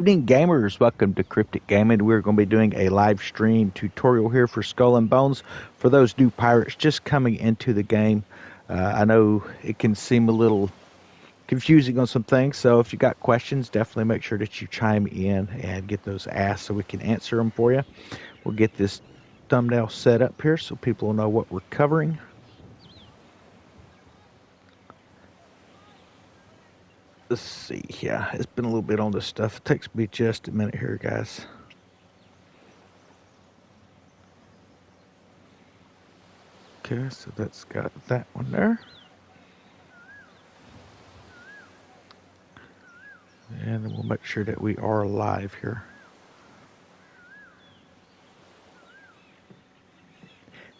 Evening gamers, welcome to Cryptic Gaming. We're going to be doing a live stream tutorial here for Skull and Bones for those new pirates just coming into the game. I know it can seem a little confusing on some things, so if you got questions, definitely make sure that you chime in and get those asked so we can answer them for you. We'll get this thumbnail set up here so people will know what we're covering. Let's see, yeah, it's been a little bit on this stuff. It takes me just a minute here, guys. Okay, so that's got that one there. And then we'll make sure that we are live here.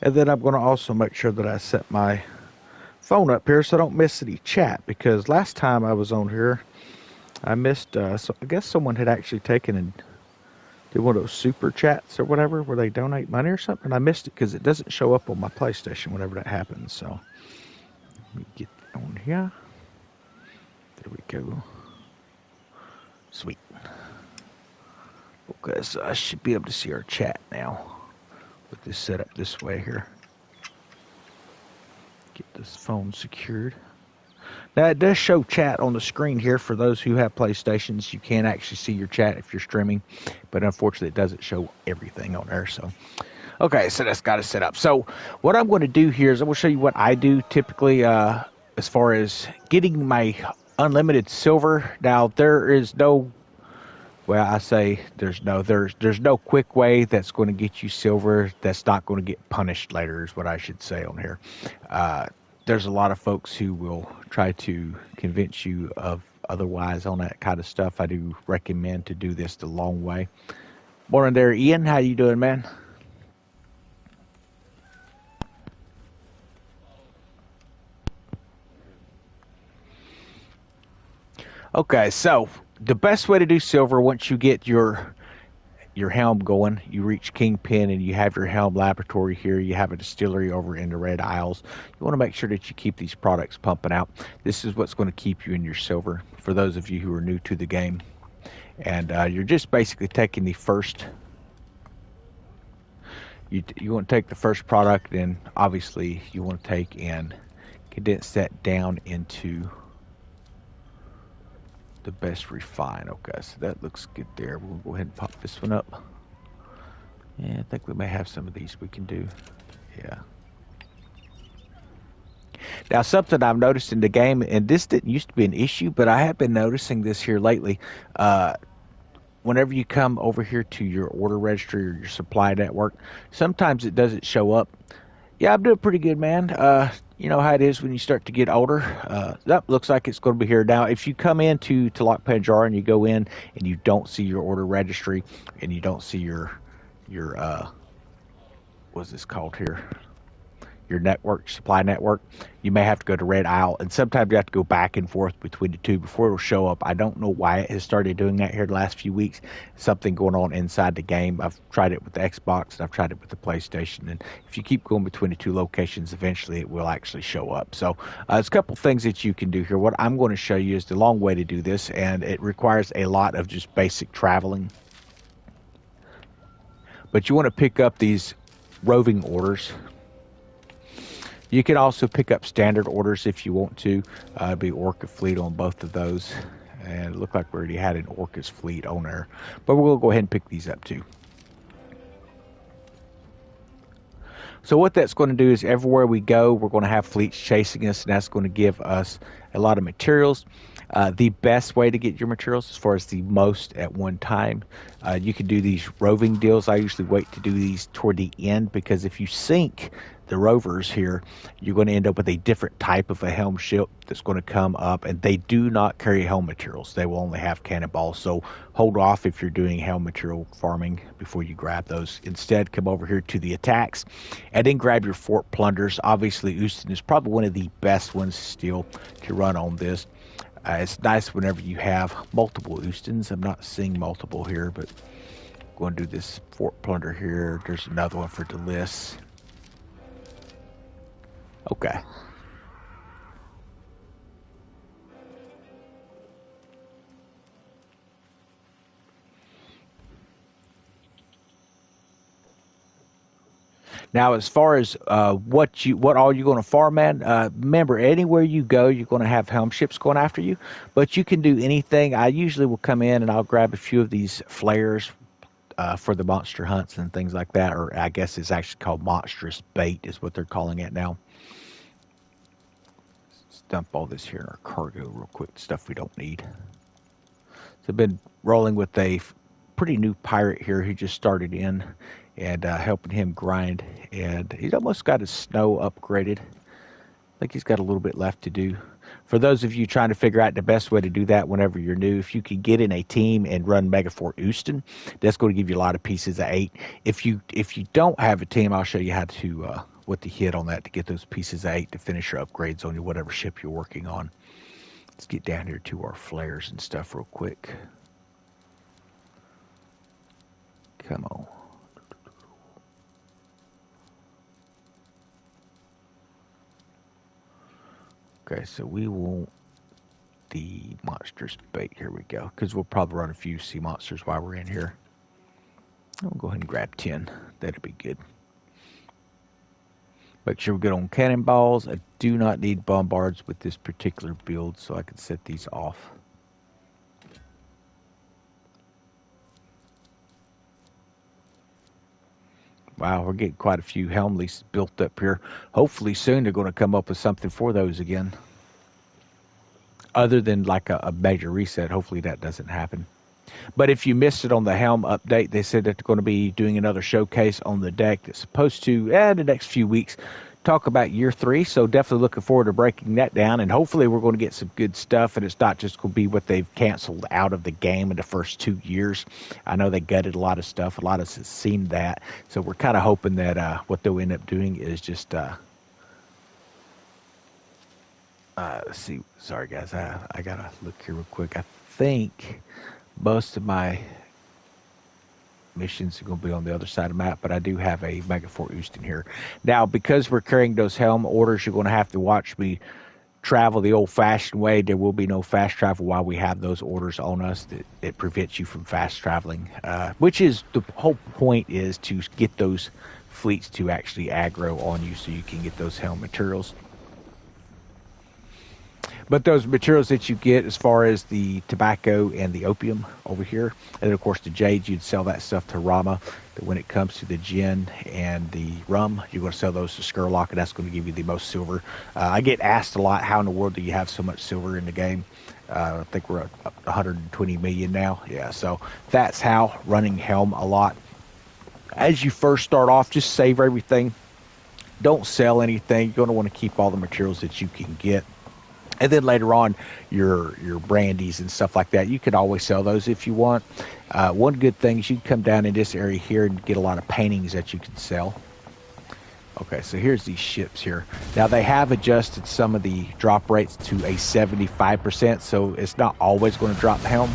And then I'm going to also make sure that I set my phone up here so I don't miss any chat, because last time I was on here, I missed, so I guess someone had actually taken and did one of those super chats or whatever where they donate money or something. I missed it because it doesn't show up on my PlayStation whenever that happens. So let me get on here. There we go. Sweet. Okay, so I should be able to see our chat now with this set up this way here. Get this phone secured. Now, it does show chat on the screen here for those who have PlayStations. You can actually see your chat if you're streaming, but unfortunately, it doesn't show everything on there. So, okay, so that's got it set up. So, what I'm going to do here is I'm going to show you what I do typically as far as getting my unlimited silver. Now, there is no, well, I say there's no quick way that's going to get you silver that's not going to get punished later, is what I should say on here. There's a lot of folks who will try to convince you of otherwise on that kind of stuff. I do recommend to do this the long way. Morning there, Ian. How you doing, man? Okay, so the best way to do silver, once you get your helm going, you reach Kingpin and you have your helm laboratory here, you have a distillery over in the Red Isles. You want to make sure that you keep these products pumping out. This is what's going to keep you in your silver for those of you who are new to the game. And you're just basically taking the first, you want to take the first product, and obviously you want to take and condense that down into the best refine. Okay, so that looks good there. We'll go ahead and pop this one up. Yeah, I think we may have some of these we can do. Yeah. Now, something I've noticed in the game, and this didn't used to be an issue, but I have been noticing this here lately. Whenever you come over here to your order registry or your supply network, sometimes it doesn't show up. Yeah, I'm doing pretty good, man. You know how it is when you start to get older. That looks like it's going to be here now. If you come into Lock Panjara and you go in and you don't see your order registry and you don't see your what's this called here? Your network, supply network, you may have to go to Red Isle, and sometimes you have to go back and forth between the two before it'll show up. I don't know why it has started doing that here the last few weeks. Something going on inside the game. I've tried it with the Xbox and I've tried it with the PlayStation, and if you keep going between the two locations, eventually it will actually show up. So there's a couple things that you can do here. What I'm going to show you is the long way to do this, and it requires a lot of just basic traveling. But you want to pick up these roving orders. You can also pick up standard orders if you want to. Be Orca fleet on both of those. And it looked like we already had an Orca's fleet on there. But we'll go ahead and pick these up too. So what that's going to do is everywhere we go, we're going to have fleets chasing us, and that's going to give us a lot of materials. The best way to get your materials, as far as the most at one time, you can do these roving deals. I usually wait to do these toward the end, because if you sink the rovers here, you're going to end up with a different type of a helm ship that's going to come up, and they do not carry helm materials. They will only have cannonballs. So hold off if you're doing helm material farming before you grab those. Instead, come over here to the attacks and then grab your fort plunders. Obviously, Houston is probably one of the best ones still to run on this. It's nice whenever you have multiple Houstons. I'm not seeing multiple here, but I'm going to do this fort plunder here. There's another one for Delis. Okay. Now, as far as what all you're going to farm at, remember anywhere you go, you're going to have helm ships going after you. But you can do anything. I usually will come in and I'll grab a few of these flares for the monster hunts and things like that. Or I guess it's actually called monstrous bait, is what they're calling it now. Let's dump all this here in our cargo real quick. Stuff we don't need. So I've been rolling with a pretty new pirate here who just started in, and helping him grind. And he's almost got his snow upgraded. I think he's got a little bit left to do. For those of you trying to figure out the best way to do that whenever you're new, if you could get in a team and run Megafort Houston, that's going to give you a lot of pieces of 8. If you don't have a team, I'll show you how to what to hit on that to get those pieces of 8 to finish your upgrades on your whatever ship you're working on. Let's get down here to our flares and stuff real quick. Come on. Okay, so we want the monsters bait. Here we go. Because we'll probably run a few sea monsters while we're in here. We'll go ahead and grab 10. That'd be good. Make sure we get on cannonballs. I do not need bombards with this particular build, so I can set these off. Wow, we're getting quite a few helm leases built up here. Hopefully soon they're going to come up with something for those again. Other than like a major reset, hopefully that doesn't happen. But if you missed it on the helm update, they said that they're going to be doing another showcase on the deck that's supposed to, the next few weeks, talk about year 3. So definitely looking forward to breaking that down. And hopefully we're going to get some good stuff. And it's not just going to be what they've canceled out of the game in the first 2 years. I know they gutted a lot of stuff. A lot of us have seen that. So we're kind of hoping that what they'll end up doing is just... let's see. Sorry, guys. I got to look here real quick. I think most of my missions are going to be on the other side of the map, but I do have a Megafort Houston here. Now, because we're carrying those helm orders, you're going to have to watch me travel the old-fashioned way. There will be no fast travel while we have those orders on us. It prevents you from fast traveling, which is the whole point, is to get those fleets to actually aggro on you so you can get those helm materials. But those materials that you get, as far as the tobacco and the opium over here, and then of course the jade, you'd sell that stuff to Rama. But when it comes to the gin and the rum, you're going to sell those to Skurlock, and that's going to give you the most silver. I get asked a lot, how in the world do you have so much silver in the game? I think we're at 120 million now. Yeah, so that's how, running Helm a lot. As you first start off, just save everything. Don't sell anything. You're going to want to keep all the materials that you can get. And then later on, your brandies and stuff like that, you could always sell those if you want. One good thing is you can come down in this area here and get a lot of paintings that you can sell. Okay, so here's these ships here. Now, they have adjusted some of the drop rates to a 75%, so it's not always going to drop helm.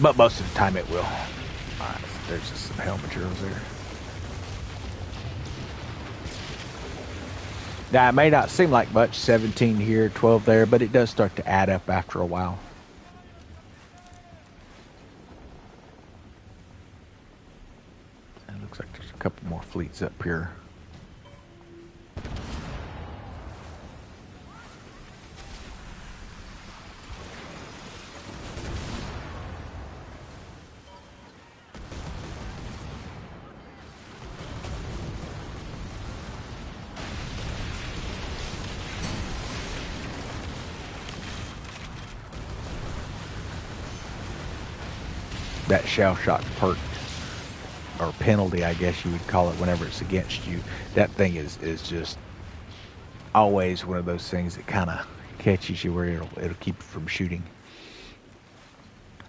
But most of the time it will. All right, there's just some helm materials there. Now, it may not seem like much, 17 here, 12 there, but it does start to add up after a while. It looks like there's a couple more fleets up here. That shell shock perk, or penalty, I guess you would call it, whenever it's against you, that thing is just always one of those things that kind of catches you where it'll keep you from shooting.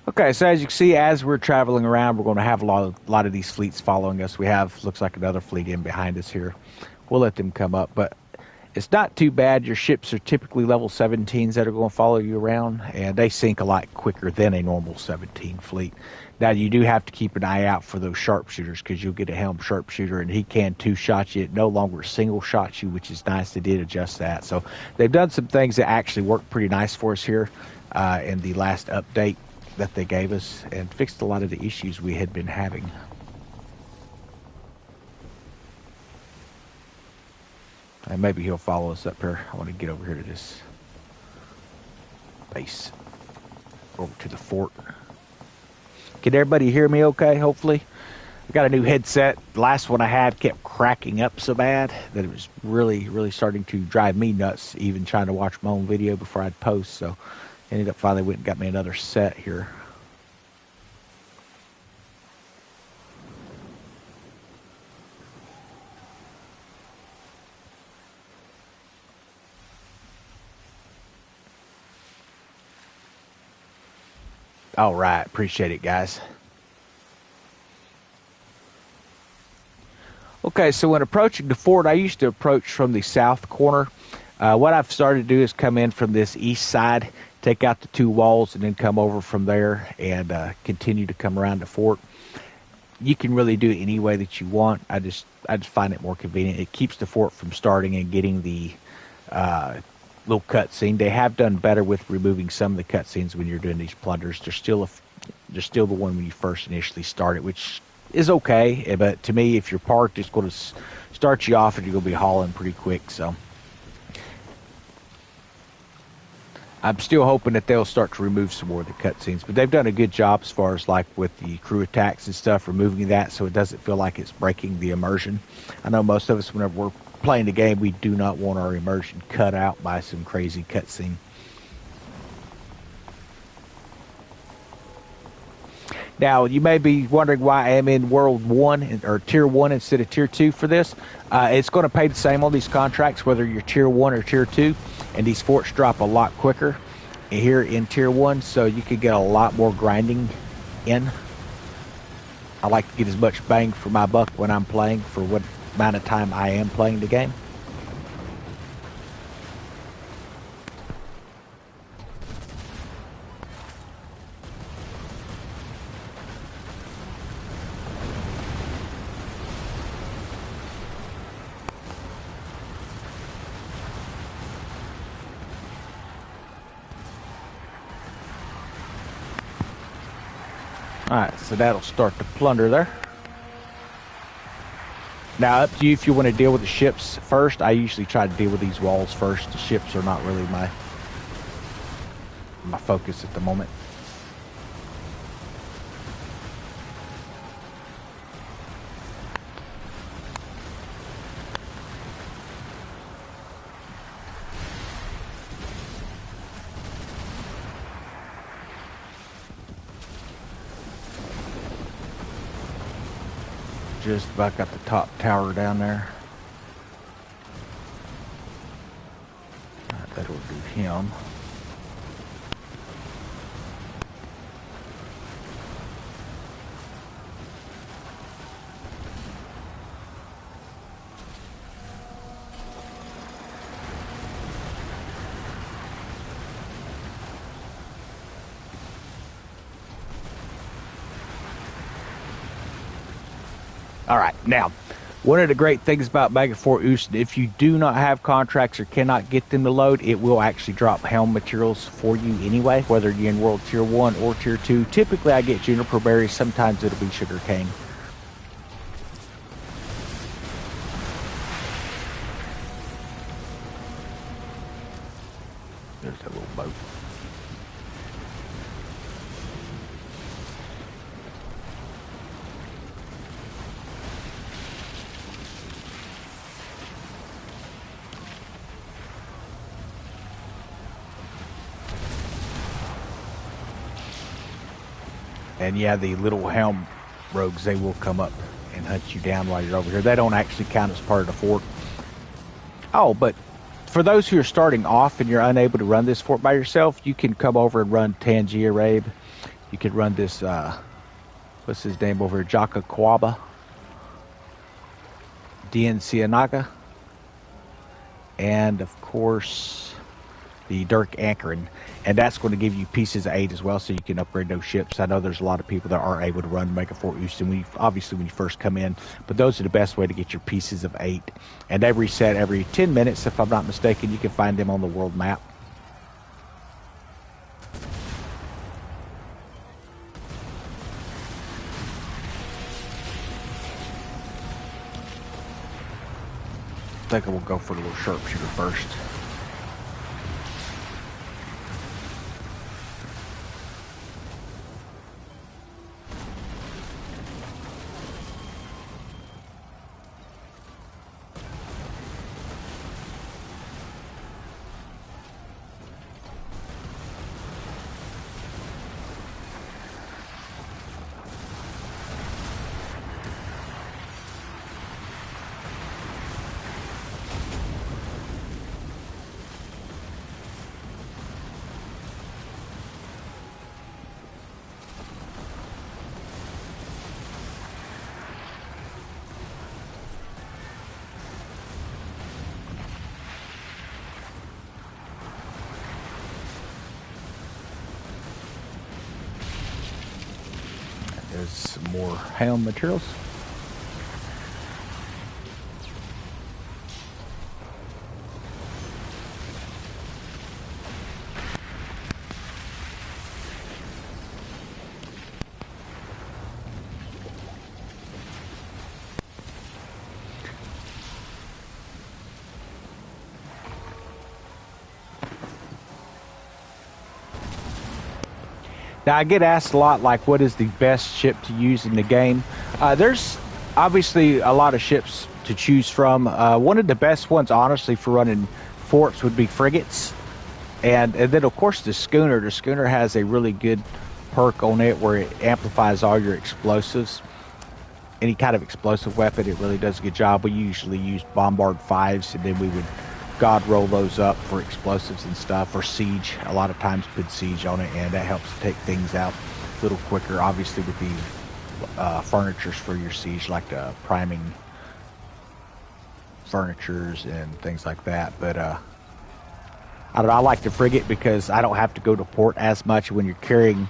Okay, so as you can see, as we're traveling around, we're going to have a lot of these fleets following us. We have, looks like, another fleet in behind us here. We'll let them come up, but it's not too bad. Your ships are typically level 17s that are going to follow you around, and they sink a lot quicker than a normal 17 fleet. Now, you do have to keep an eye out for those sharpshooters, because you'll get a helm sharpshooter, and he can two-shot you. It no longer single-shot you, which is nice. They did adjust that. So they've done some things that actually work pretty nice for us here in the last update. that they gave us and fixed a lot of the issues we had been having. And maybe he'll follow us up here. I want to get over here to this base. Over to the fort. Can everybody hear me okay, hopefully? I got a new headset. The last one I had kept cracking up so bad that it was really, really starting to drive me nuts, even trying to watch my own video before I'd post. So I ended up finally went and got me another set here. All right. Appreciate it, guys. Okay, so when approaching the fort, I used to approach from the south corner. What I've started to do is come in from this east side, take out the two walls, and then come over from there and continue to come around the fort. You can really do it any way that you want. I just find it more convenient. It keeps the fort from starting and getting the little cutscene. They have done better with removing some of the cutscenes when you're doing these plunders. There's still the one when you first initially start it, which is okay, but to me, if you're parked, it's going to start you off and you're going to be hauling pretty quick. So I'm still hoping that they'll start to remove some more of the cutscenes, but they've done a good job as far as like with the crew attacks and stuff, removing that so it doesn't feel like it's breaking the immersion. I know most of us, whenever we're playing the game, we do not want our immersion cut out by some crazy cutscene. Now, you may be wondering why I am in World 1 or Tier 1 instead of Tier 2 for this. It's going to pay the same on these contracts, whether you're Tier 1 or Tier 2, and these forts drop a lot quicker here in Tier 1, so you could get a lot more grinding in. I like to get as much bang for my buck when I'm playing for what amount of time I am playing the game. Alright, so that'll start the plunder there. Now, up to you if you want to deal with the ships first. I usually try to deal with these walls first. The ships are not really my focus at the moment. Just about got the top tower down there. That'll do him. All right, now, one of the great things about Mega Fort Houston, if you do not have contracts or cannot get them to load, it will actually drop helm materials for you anyway, whether you're in World Tier 1 or Tier 2. Typically, I get juniper berries. Sometimes it'll be sugar cane. There's a little boat. And yeah, the little helm rogues, they will come up and hunt you down while you're over here. They don't actually count as part of the fort. Oh, but for those who are starting off and you're unable to run this fort by yourself, you can come over and run Tangier Rabe. You could run this, what's his name over here? Jaka Kwaba. Dien Sianaga. And, of course, the Dirk Anchorin. And that's going to give you pieces of 8 as well, so you can upgrade those ships. I know there's a lot of people that aren't able to run Mega Fort Houston, obviously when you first come in, but those are the best way to get your pieces of 8. And they reset every 10 minutes, if I'm not mistaken. You can find them on the world map. think we'll go for the little sharpshooter first. There's some more helm materials. Now, I get asked a lot, like, what is the best ship to use in the game? There's obviously a lot of ships to choose from. One of the best ones, honestly, for running forts would be frigates. And then, of course, the schooner. The schooner has a really good perk on it where it amplifies all your explosives. Any kind of explosive weapon, it really does a good job. We usually use Bombard 5s, and then we would God roll those up for explosives and stuff, or siege. A lot of times put siege on it, and that helps take things out a little quicker. Obviously, with the furnitures for your siege, like priming furnitures and things like that. But I don't know. I like the frigate because I don't have to go to port as much when you're carrying.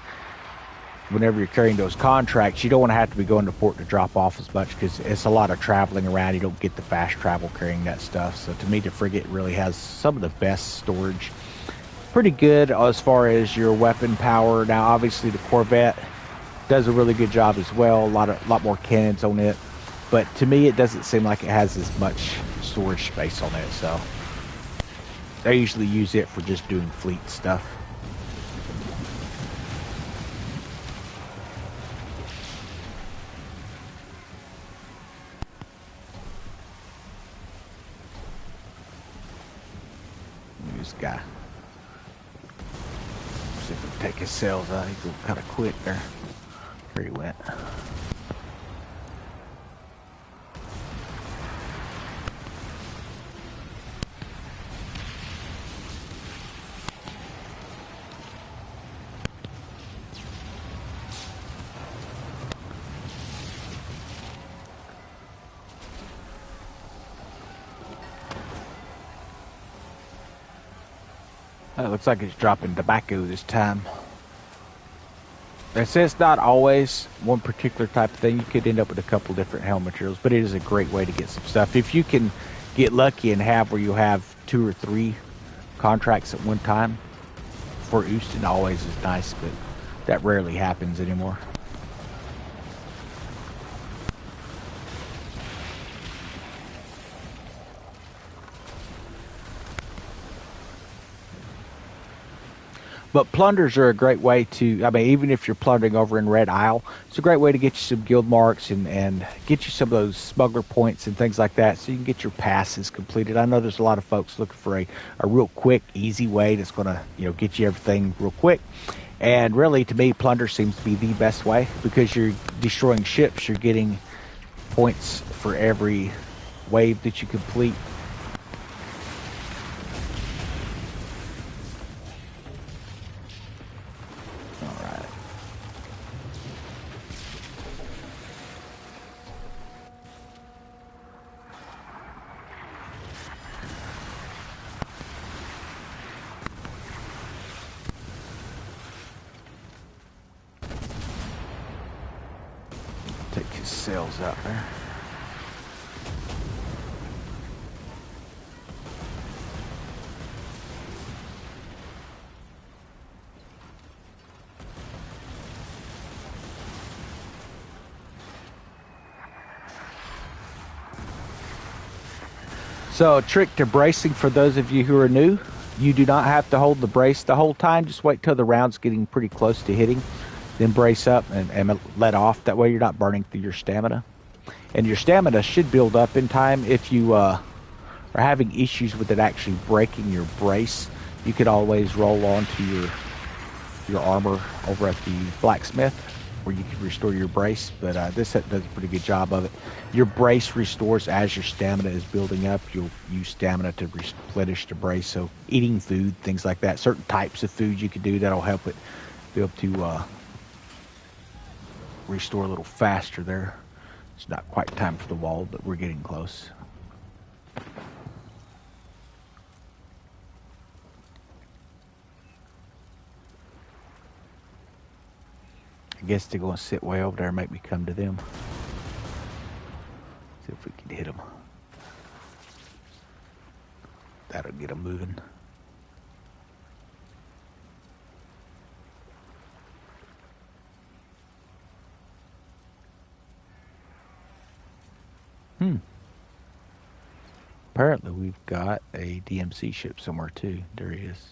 Whenever you're carrying those contracts, you don't want to have to be going to port to drop off as much because it's a lot of traveling around. You don't get the fast travel carrying that stuff. So to me, the frigate really has some of the best storage. Pretty good as far as your weapon power. Now, obviously, the Corvette does a really good job as well. A lot more cannons on it. But to me, it doesn't seem like it has as much storage space on it. So I usually use it for just doing fleet stuff. This guy. See if we can take his sails out. He's kind of quick there. Where he went. It looks like it's dropping tobacco this time. It says not always one particular type of thing. You could end up with a couple different helm materials, but it is a great way to get some stuff. If you can get lucky and have where you have 2 or 3 contracts at one time, for Houston always is nice, but that rarely happens anymore. But plunders are a great way to, I mean, even if you're plundering over in Red Isle, it's a great way to get you some guild marks and get you some of those smuggler points and things like that so you can get your passes completed. I know there's a lot of folks looking for a real quick, easy way that's going to, get you everything real quick. And really, to me, plunder seems to be the best way because you're destroying ships. You're getting points for every wave that you complete. Take his sails out there. So a trick to bracing for those of you who are new, you do not have to hold the brace the whole time. Just wait till the round's getting pretty close to hitting. Then brace up and let off. That way you're not burning through your stamina. And your stamina should build up in time. If you are having issues with it actually breaking your brace, you could always roll on to your armor over at the blacksmith where you can restore your brace. But this set does a pretty good job of it. Your brace restores as your stamina is building up. You'll use stamina to replenish the brace. So eating food, things like that. Certain types of food you can do that'll help it be able to restore a little faster there. It's not quite time for the wall, but we're getting close. I guess they're going to sit way over there and make me come to them. See if we can hit them. That'll get them moving. Apparently we've got a DMC ship somewhere too. There he is.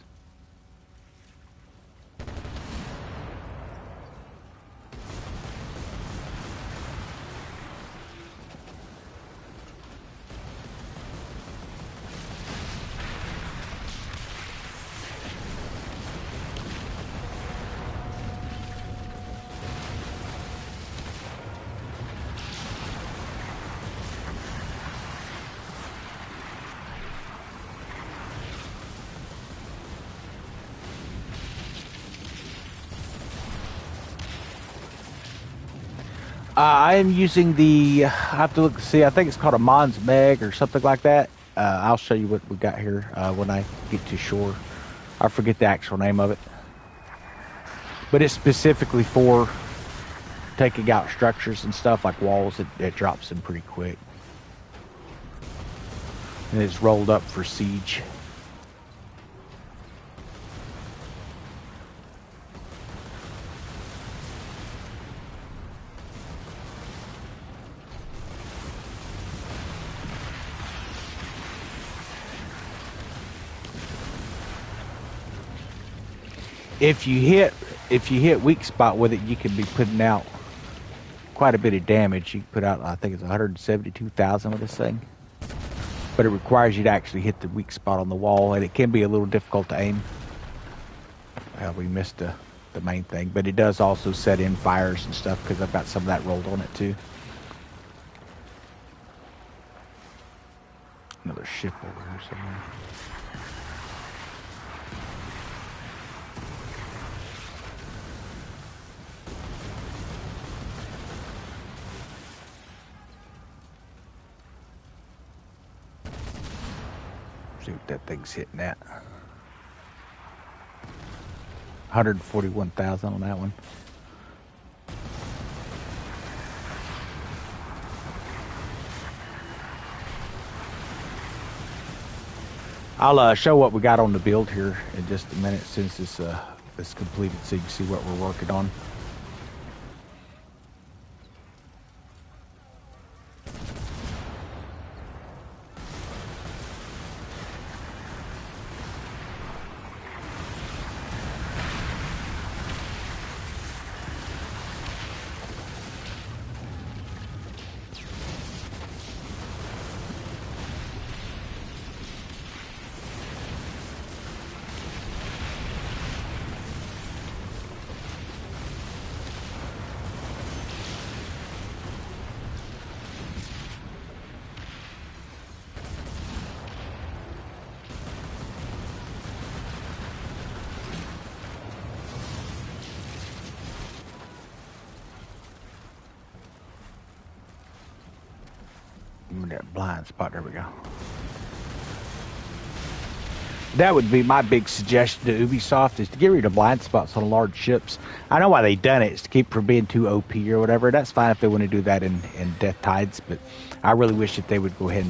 I am using the, I have to look to see, I think it's called a Mons Meg or something like that. I'll show you what we got here when I get to shore. I forget the actual name of it. But it's specifically for taking out structures and stuff like walls. It drops them pretty quick. And it's rolled up for siege. If you hit weak spot with it, you can be putting out quite a bit of damage. You can put out, I think it's 172,000 with this thing. But it requires you to actually hit the weak spot on the wall, and it can be a little difficult to aim. We missed the main thing, but it does also set in fires and stuff because I've got some of that rolled on it too. Another ship over here somewhere. See what that thing's hitting at. 141,000 on that one. I'll show what we got on the build here in just a minute since it's completed, so you can see what we're working on. That blind spot, there we go. That would be my big suggestion to Ubisoft, is to get rid of blind spots on large ships. I know why they done it, is to keep from being too OP or whatever. That's fine if they want to do that in Death Tides, but I really wish that they would go ahead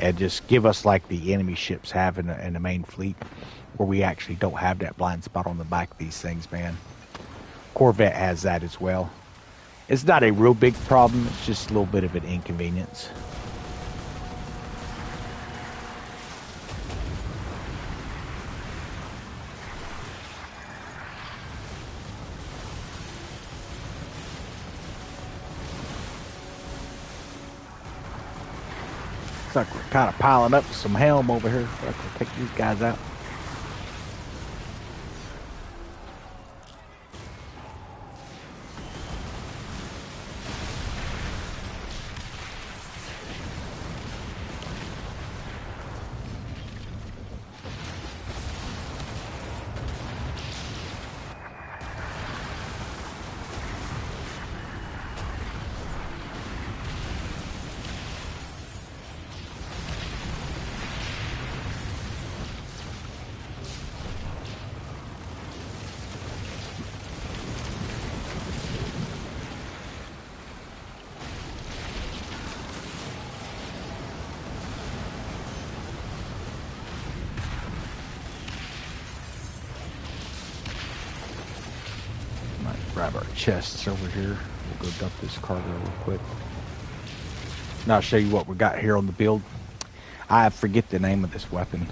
and just give us like the enemy ships have in the main fleet, where we actually don't have that blind spot on the back of these things, man. Corvette has that as well. It's not a real big problem, it's just a little bit of an inconvenience. Looks like we're kind of piling up some helm over here. Looks like we'll take these guys out. Grab our chests over here. We'll go dump this cargo real quick. Now I'll show you what we got here on the build. I forget the name of this weapon.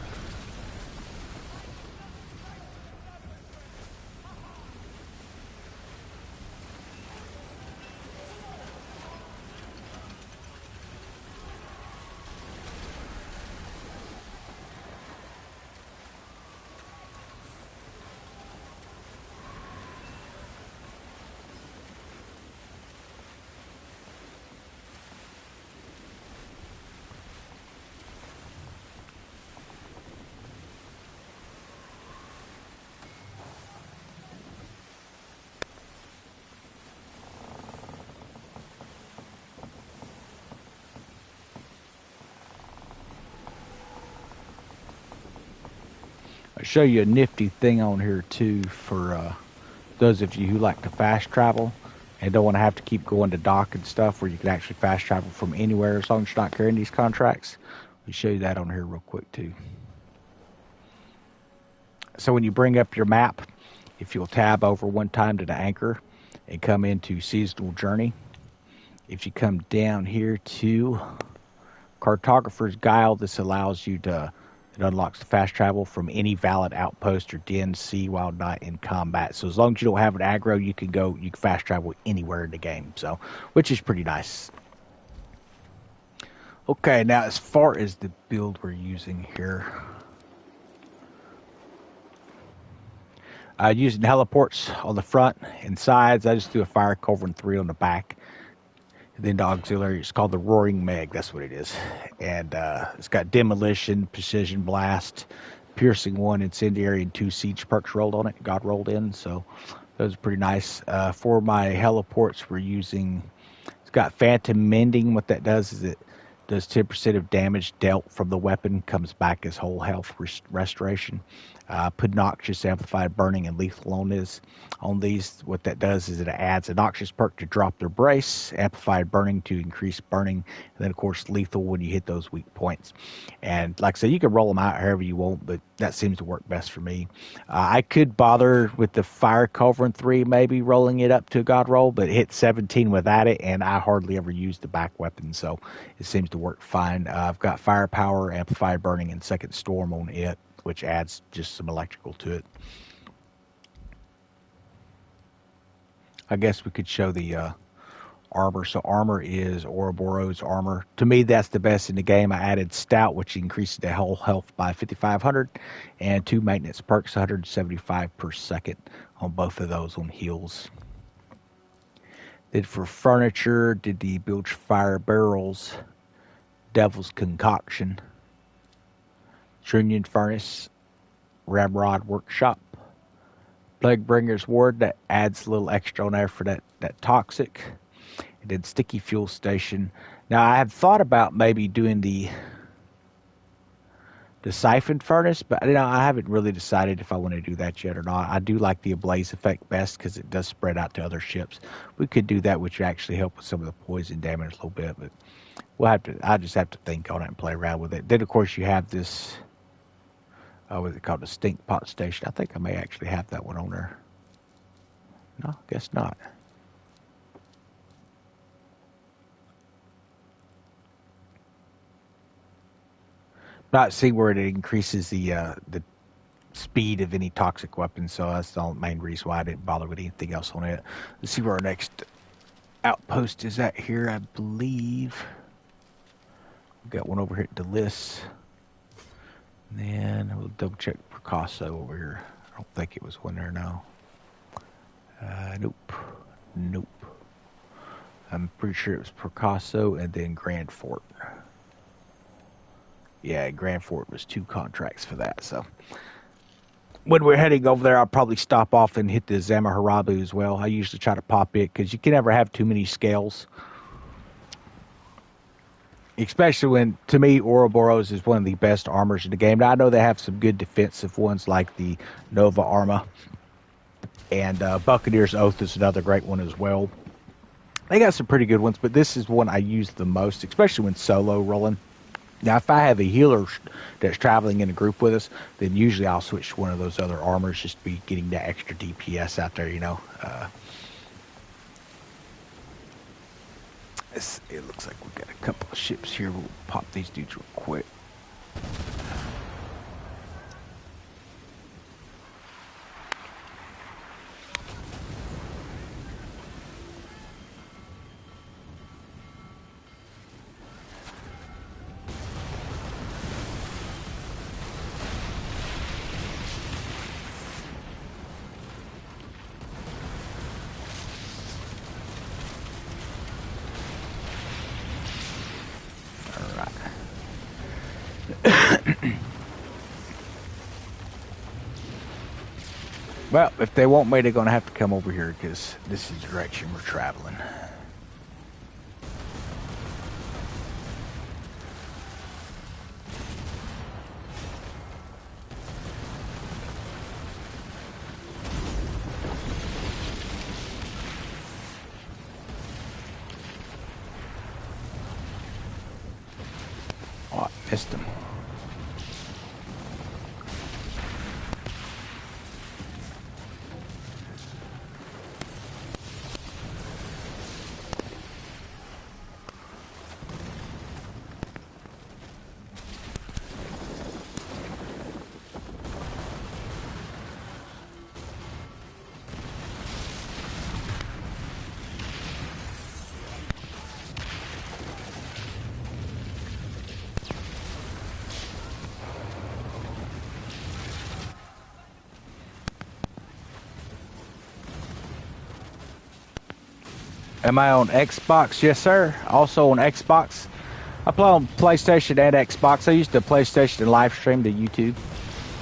I'll show you a nifty thing on here too for those of you who like to fast travel and don't want to have to keep going to dock and stuff, where you can actually fast travel from anywhere as long as you're not carrying these contracts. I'll show you that on here real quick too. So when you bring up your map, if you'll tab over one time to the anchor and come into seasonal journey, if you come down here to Cartographer's Guile, this allows you to, it unlocks the fast travel from any valid outpost or den, sea, while not in combat. So as long as you don't have an aggro, you can fast travel anywhere in the game. So, which is pretty nice. Okay, now as far as the build we're using here, using heliports on the front and sides. I just do a fire covering 3 on the back. And then the auxiliary, it's called the Roaring Meg. That's what it is. And it's got demolition, precision blast, piercing 1, incendiary, and 2 siege perks rolled on it. God rolled in, so those are pretty nice. For my heliports, we're using. It's got Phantom Mending. What that does is it does 10% of damage dealt from the weapon comes back as whole health restoration. Put Noxious, Amplified Burning, and Lethal on these. What that does is it adds a Noxious perk to drop their brace, Amplified Burning to increase burning, and then of course Lethal when you hit those weak points. And like I said, you can roll them out however you want, but that seems to work best for me. I could bother with the Fire Covering 3, maybe rolling it up to a God roll, but hit 17 without it, and I hardly ever use the back weapon, so it seems to work fine. I've got Firepower, Amplified Burning, and Second Storm on it, which adds just some electrical to it. I guess we could show the armor. So armor is Ouroboros armor. To me, that's the best in the game. I added Stout, which increases the whole health by 5,500, and 2 maintenance perks, 175 per second on both of those on heals. Then for furniture, did the Bilge Fire Barrels, Devil's Concoction, Trunion Furnace, Ramrod Workshop, Plaguebringer's Ward, that adds a little extra on there for that toxic, and then Sticky Fuel Station. Now I have thought about maybe doing the Siphon Furnace, but I haven't really decided if I want to do that yet or not. I do like the Ablaze effect best because it does spread out to other ships. We could do that, which would actually help with some of the poison damage a little bit, but I just have to think on it and play around with it. Then of course you have this, what's it called, the Stink Pot Station. I think I may actually have that one on there. No, guess not. Not seeing where it increases the speed of any toxic weapon, so that's the main reason why I didn't bother with anything else on it. Let's see where our next outpost is at here. I believe Got one over here at Delis. And then we'll double check Picasso over here. I don't think it was one there now. Nope. Nope. I'm pretty sure it was Picasso and then Grand Fort. Yeah, Grand Fort was 2 contracts for that. So when we're heading over there, I'll probably stop off and hit the Zamaharabu as well. I usually try to pop it because you can never have too many scales. Especially when, to me, Ouroboros is one of the best armors in the game. Now, I know they have some good defensive ones like the Nova Arma. And Buccaneer's Oath is another great one as well. They got some pretty good ones, but this is one I use the most, especially when solo rolling. Now, if I have a healer that's traveling in a group with us, then usually I'll switch to one of those other armors just to be getting that extra DPS out there, you know. It looks like we've got a couple of ships here. We'll pop these dudes real quick. Well, if they want me, they're going to have to come over here because this is the direction we're traveling. Oh, I missed him. Am I on Xbox? Yes, sir. Also on Xbox. I play on PlayStation and Xbox. I used to PlayStation and live stream to YouTube.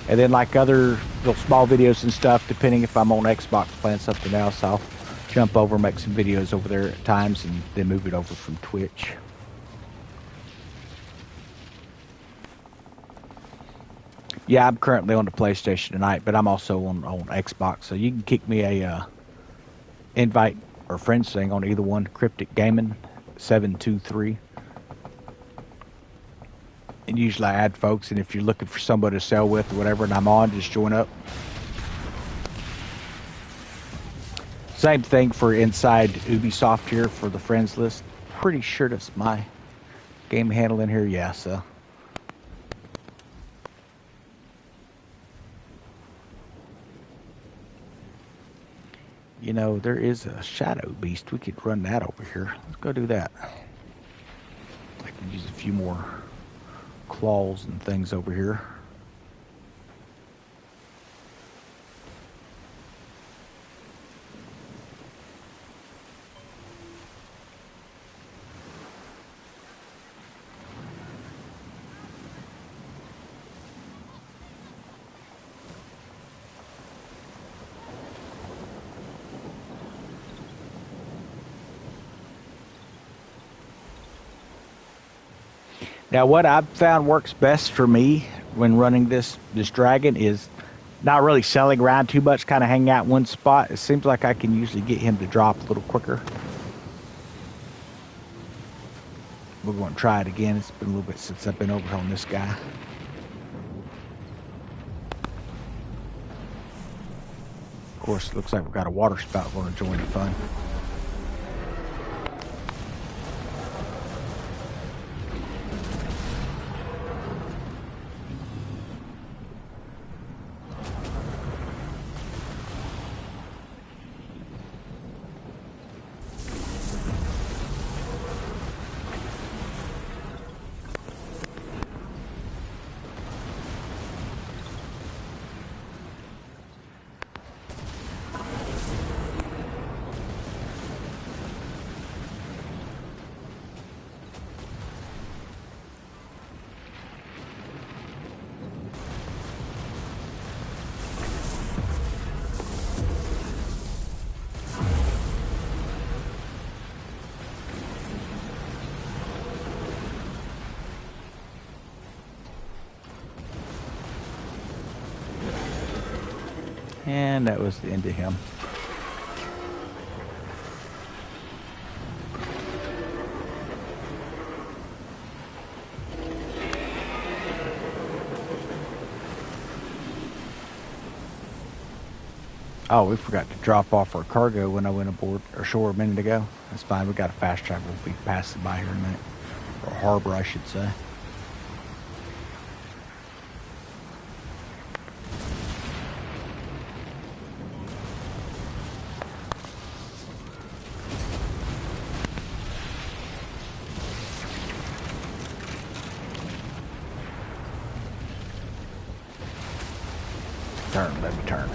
And then like other little small videos and stuff, depending if I'm on Xbox playing something else, I'll jump over, make some videos over there at times, and then move it over from Twitch. Yeah, I'm currently on the PlayStation tonight, but I'm also on Xbox. So you can kick me a invite or friends thing on either one. Cryptic Gaming 723. And usually I add folks, and if you're looking for somebody to sell with or whatever, and I'm on, just join up. Same thing for inside Ubisoft here for the friends list. Pretty sure that's my game handle in here. Yeah, so. You know, there is a Shadow Beast. We could run that over here. Let's go do that. I can use a few more claws and things over here. Now, what I've found works best for me when running this dragon is not really selling around too much, kind of hanging out in one spot. It seems like I can usually get him to drop a little quicker. We're going to try it again. It's been a little bit since I've been over on this guy. Of course, it looks like we've got a water spout going to join the fun. And that was the end of him. Oh, we forgot to drop off our cargo when I went aboard ashore a minute ago. That's fine. We got a fast track. We'll be passing by here in a minute. Or harbor, I should say. Turn, let me turn.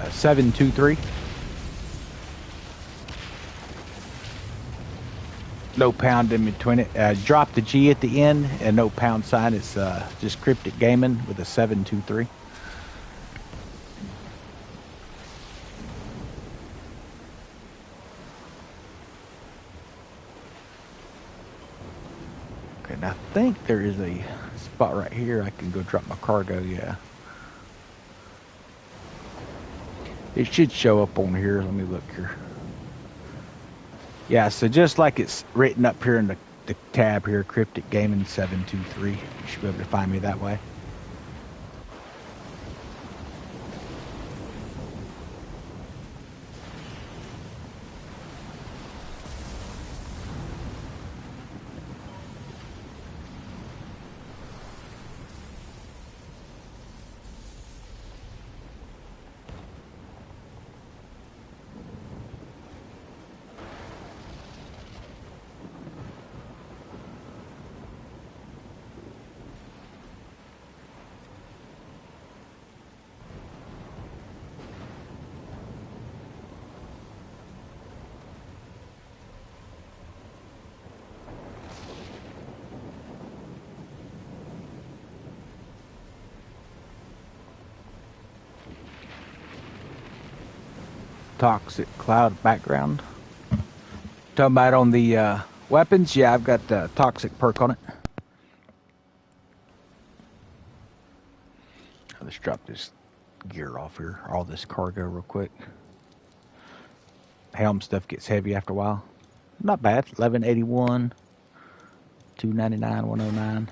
723. No pound in between it. Drop the G at the end and no pound sign. It's just Cryptic Gaming with a 723. Okay, and I think there is a spot right here I can go drop my cargo. Yeah. It should show up on here. Let me look here. Yeah, so just like it's written up here in the tab here, Cryptic Gaming 723. You should be able to find me that way. Toxic Cloud background. Talking about on the weapons, yeah, I've got the Toxic perk on it. Let's drop this gear off here, all this cargo real quick. Helm stuff gets heavy after a while. Not bad. 1181, 299, 109.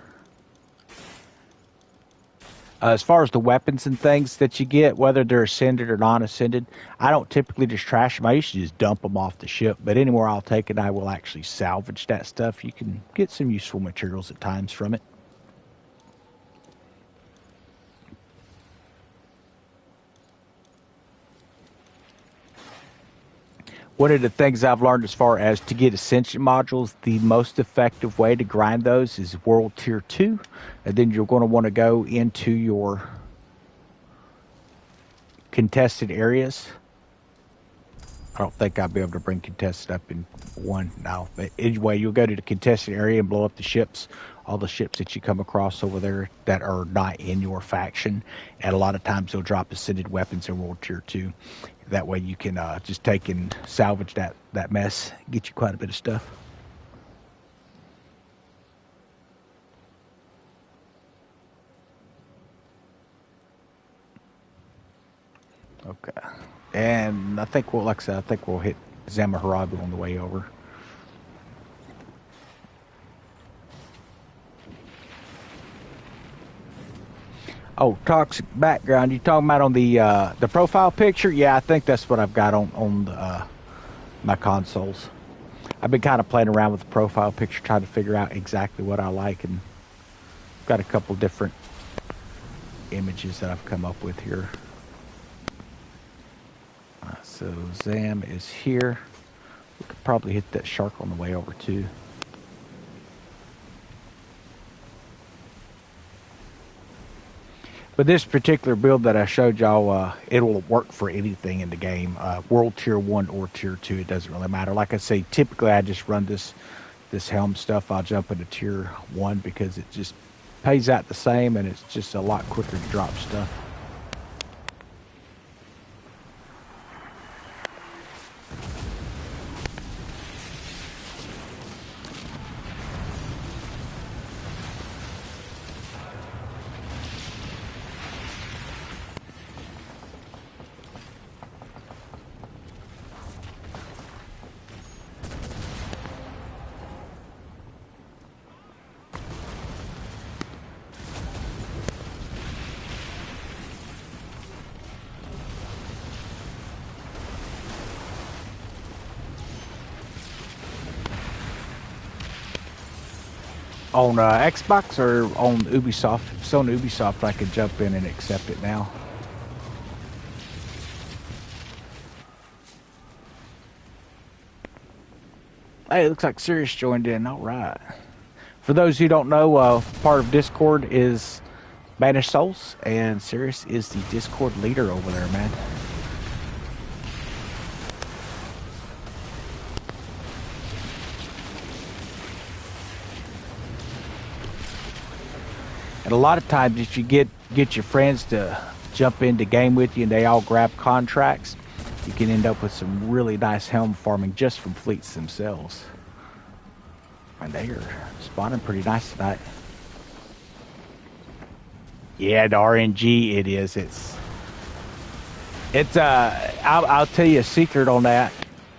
As far as the weapons and things that you get, whether they're ascended or non-ascended, I don't typically just trash them. I usually just dump them off the ship. But anywhere I'll take it, I will actually salvage that stuff. You can get some useful materials at times from it. One of the things I've learned as far as to get Ascension modules, the most effective way to grind those is World Tier 2. And then you're going to want to go into your contested areas. I don't think I'll be able to bring contested up in one now. But anyway, you'll go to the contested area and blow up the ships. All the ships that you come across over there that are not in your faction. And a lot of times they'll drop ascended weapons in World Tier 2. That way you can just take and salvage that mess. Get you quite a bit of stuff. Okay. And I think we'll, like I said, I think we'll hit Zamaharabu on the way over. Oh, toxic background. You talking about on the profile picture? Yeah, I think that's what I've got on the, my consoles. I've been kind of playing around with the profile picture, trying to figure out exactly what I like, and I've got a couple different images that I've come up with here. So Zam is here. We could probably hit that shark on the way over too. But this particular build that I showed y'all, it'll work for anything in the game. World Tier 1 or Tier 2, it doesn't really matter. Like I say, typically I just run this helm stuff. I'll jump into Tier 1 because it just pays out the same and it's just a lot quicker to drop stuff. On Xbox or on Ubisoft? If it's on Ubisoft, I could jump in and accept it now. Hey, it looks like Sirius joined in. All right. For those who don't know, part of Discord is Banished Souls, and Sirius is the Discord leader over there, man. And a lot of times, if you get your friends to jump into game with you and they all grab contracts, you can end up with some really nice helm farming just from fleets themselves. And they are spawning pretty nice tonight. Yeah, the RNG it is. It's I'll tell you a secret on that.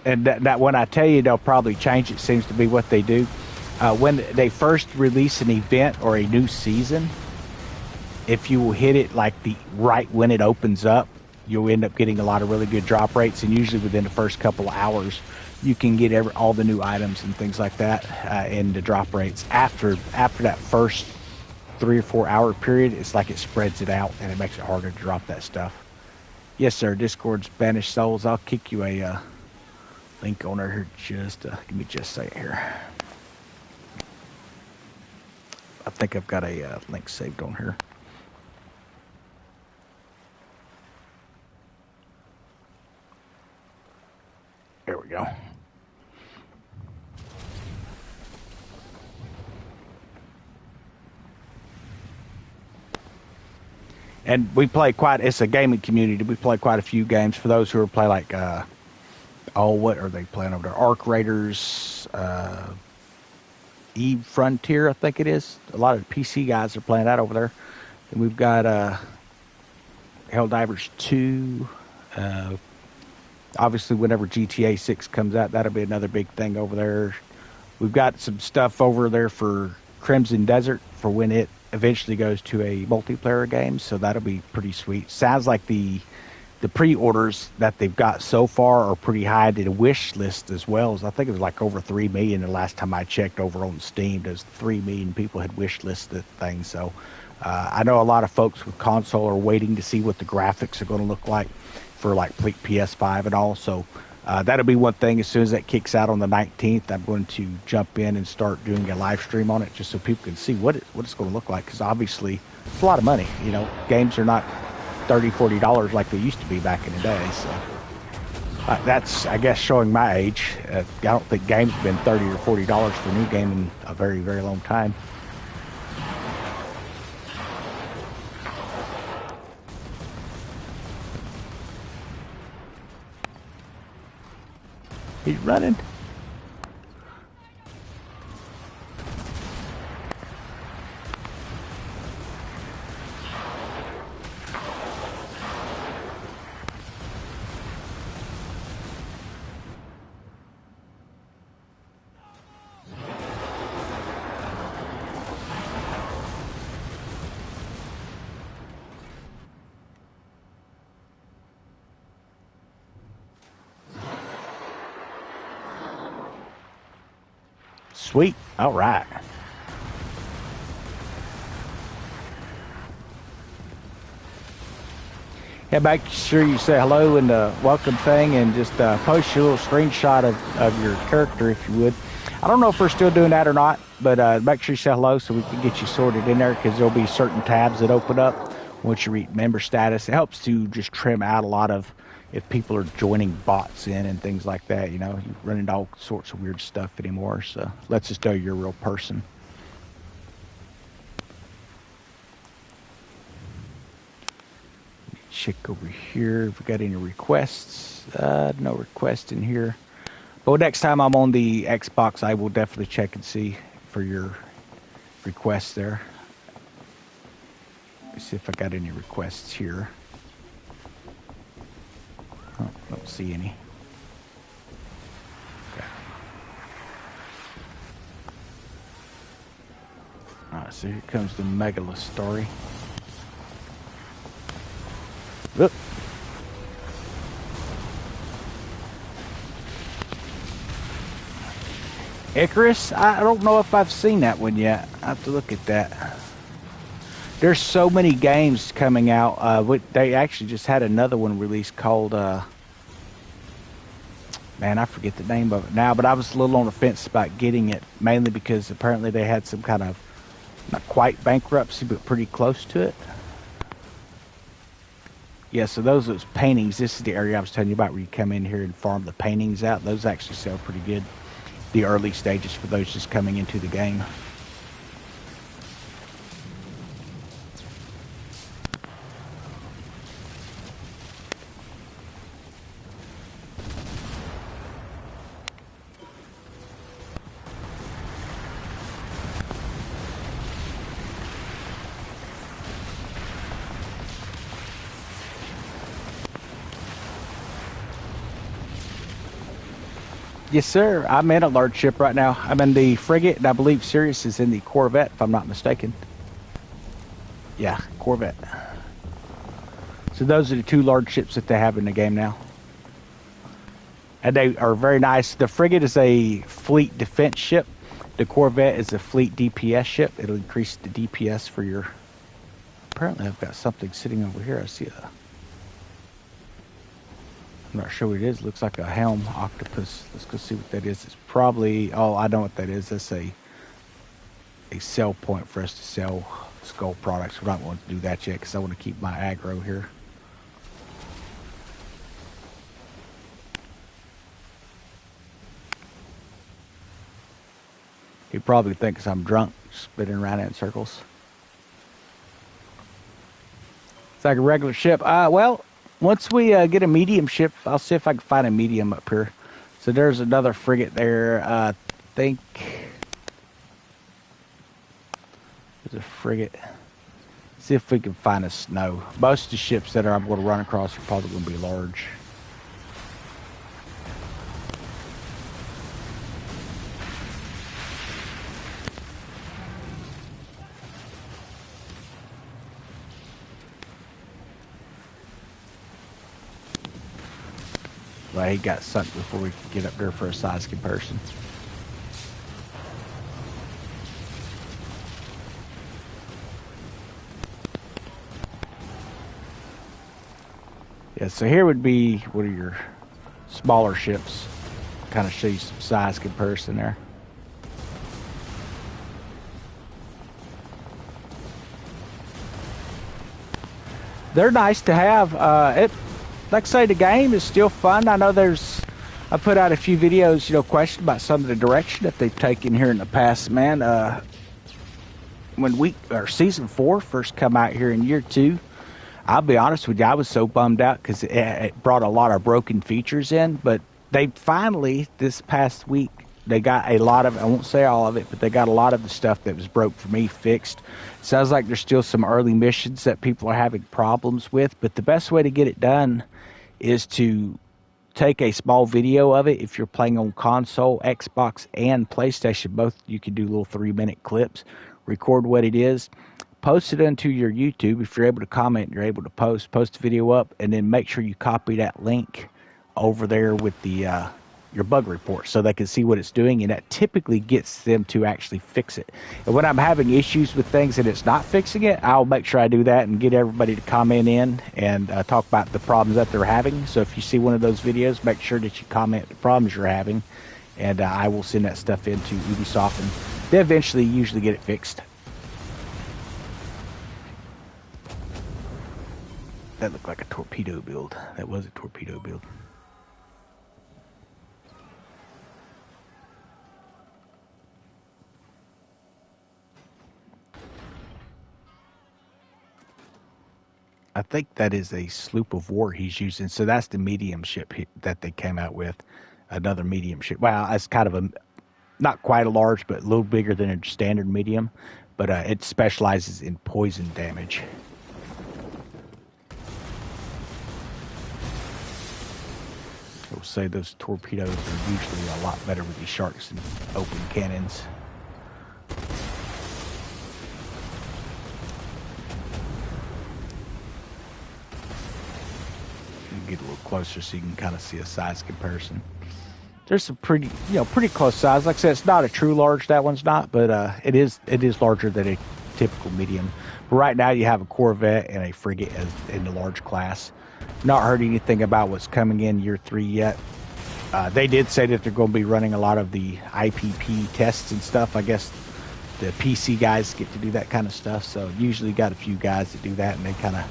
And that when I tell you they'll probably change it, seems to be what they do. When they first release an event or a new season, if you will hit it like right when it opens up, you'll end up getting a lot of really good drop rates, and usually within the first couple of hours, you can get all the new items and things like that, and the drop rates after that first 3 or 4 hour period. It's like it spreads it out and it makes it harder to drop that stuff. Yes, sir. Discord's Banished Souls. I'll kick you a link on her here. Give me just a second here. I think I've got a link saved on here. There we go. And we play it's a gaming community. We play quite a few games. For those who play like, what are they playing over there? Arc Raiders, Eve Frontier, I think it is. A lot of PC guys are playing that over there. And we've got Helldivers 2. Obviously, whenever GTA 6 comes out, that'll be another big thing over there. We've got some stuff over there for Crimson Desert for when it eventually goes to a multiplayer game, so that'll be pretty sweet. Sounds like the pre-orders that they've got so far are pretty high. The wish list as well. I think it was like over 3 million the last time I checked over on Steam. There's 3 million people had wish listed things. So I know a lot of folks with console are waiting to see what the graphics are going to look like for like PS5 and all. So that'll be one thing. As soon as that kicks out on the 19th, I'm going to jump in and start doing a live stream on it just so people can see what it's going to look like. Because obviously it's a lot of money. You know, games are not $30-$40 like they used to be back in the day. So that's, I guess, showing my age. I don't think games have been $30 or $40 for a new game in a very, very long time. He's running. Sweet. All right. Yeah, make sure you say hello in the welcome thing and just post your little screenshot of your character if you would. I don't know if we're still doing that or not, but make sure you say hello so we can get you sorted in there, because there'll be certain tabs that open up once you reach member status. It helps to just trim out a lot of if people are joining bots in and things like that. You know, you run into all sorts of weird stuff anymore, so let's just know you're a real person. Check over here if we got any requests. No requests in here. But next time I'm on the Xbox, I will definitely check and see for your requests there. Let's see if I got any requests here. Oh, don't see any. Okay. Alright, so here comes the Megalith story. Look. Icarus? I don't know if I've seen that one yet. I have to look at that. There's so many games coming out. They actually just had another one released called, man, I forget the name of it now, but I was a little on the fence about getting it, mainly because apparently they had some kind of, not quite bankruptcy, but pretty close to it. Yeah, so those paintings, this is the area I was telling you about where you come in here and farm the paintings out. Those actually sell pretty good. The early stages for those just coming into the game. Yes, sir. I'm in a large ship right now. I'm in the frigate, and I believe Sirius is in the Corvette, if I'm not mistaken. Yeah, Corvette. So those are the two large ships that they have in the game now. And they are very nice. The frigate is a fleet defense ship. The Corvette is a fleet DPS ship. It'll increase the DPS for your... Apparently I've got something sitting over here. I see a... I'm not sure what it is. It looks like a helm octopus. Let's go see what that is. It's probably... Oh, I know what that is. That's a sell point for us to sell skull products. We're not going to do that yet because I want to keep my aggro here. He probably thinks I'm drunk, spinning around in circles. It's like a regular ship. Well, once we get a medium ship, I'll see if I can find a medium up here. So there's another frigate there. I think there's a frigate. See if we can find a snow. Most of the ships that I'm going to run across are probably going to be large. Well, he got sunk before we could get up there for a size comparison. Yeah, so here would be one of your smaller ships. Kind of show you some size comparison there. They're nice to have. Like I say, the game is still fun. I know I put out a few videos, question about some of the direction that they've taken here in the past, man. When season 4 first come out here in year 2, I'll be honest with you, I was so bummed out because it brought a lot of broken features in, but they finally, this past week, they got a lot of, I won't say all of it, but they got a lot of the stuff that was broke for me fixed. Sounds like there's still some early missions that people are having problems with, but the best way to get it done is to take a small video of it. If you're playing on console, Xbox, and PlayStation, both, you can do little 3-minute clips, record what it is, post it onto your YouTube. If you're able to comment, you're able to post the video up, and then make sure you copy that link over there with the your bug report so they can see what it's doing, and that typically gets them to actually fix it. And when I'm having issues with things and it's not fixing it, I'll make sure I do that and get everybody to comment in and talk about the problems that they're having. So if you see one of those videos, make sure that you comment the problems you're having, and I will send that stuff into Ubisoft, and they eventually usually get it fixed. That looked like a torpedo build. That was a torpedo build. I think that is a sloop of war he's using. So that's the medium ship that they came out with. Another medium ship. Well, it's kind of not quite a large, but a little bigger than a standard medium. But it specializes in poison damage. I will say those torpedoes are usually a lot better with these sharks than open cannons. Get a little closer so you can kind of see a size comparison. There's some pretty, pretty close size. Like I said, it's not a true large. That one's not, but it is larger than a typical medium. But right now, you have a Corvette and a frigate as in the large class. Not heard anything about what's coming in year 3 yet. They did say that they're going to be running a lot of the IPP tests and stuff. I guess the PC guys get to do that kind of stuff. So usually got a few guys that do that, and they kind of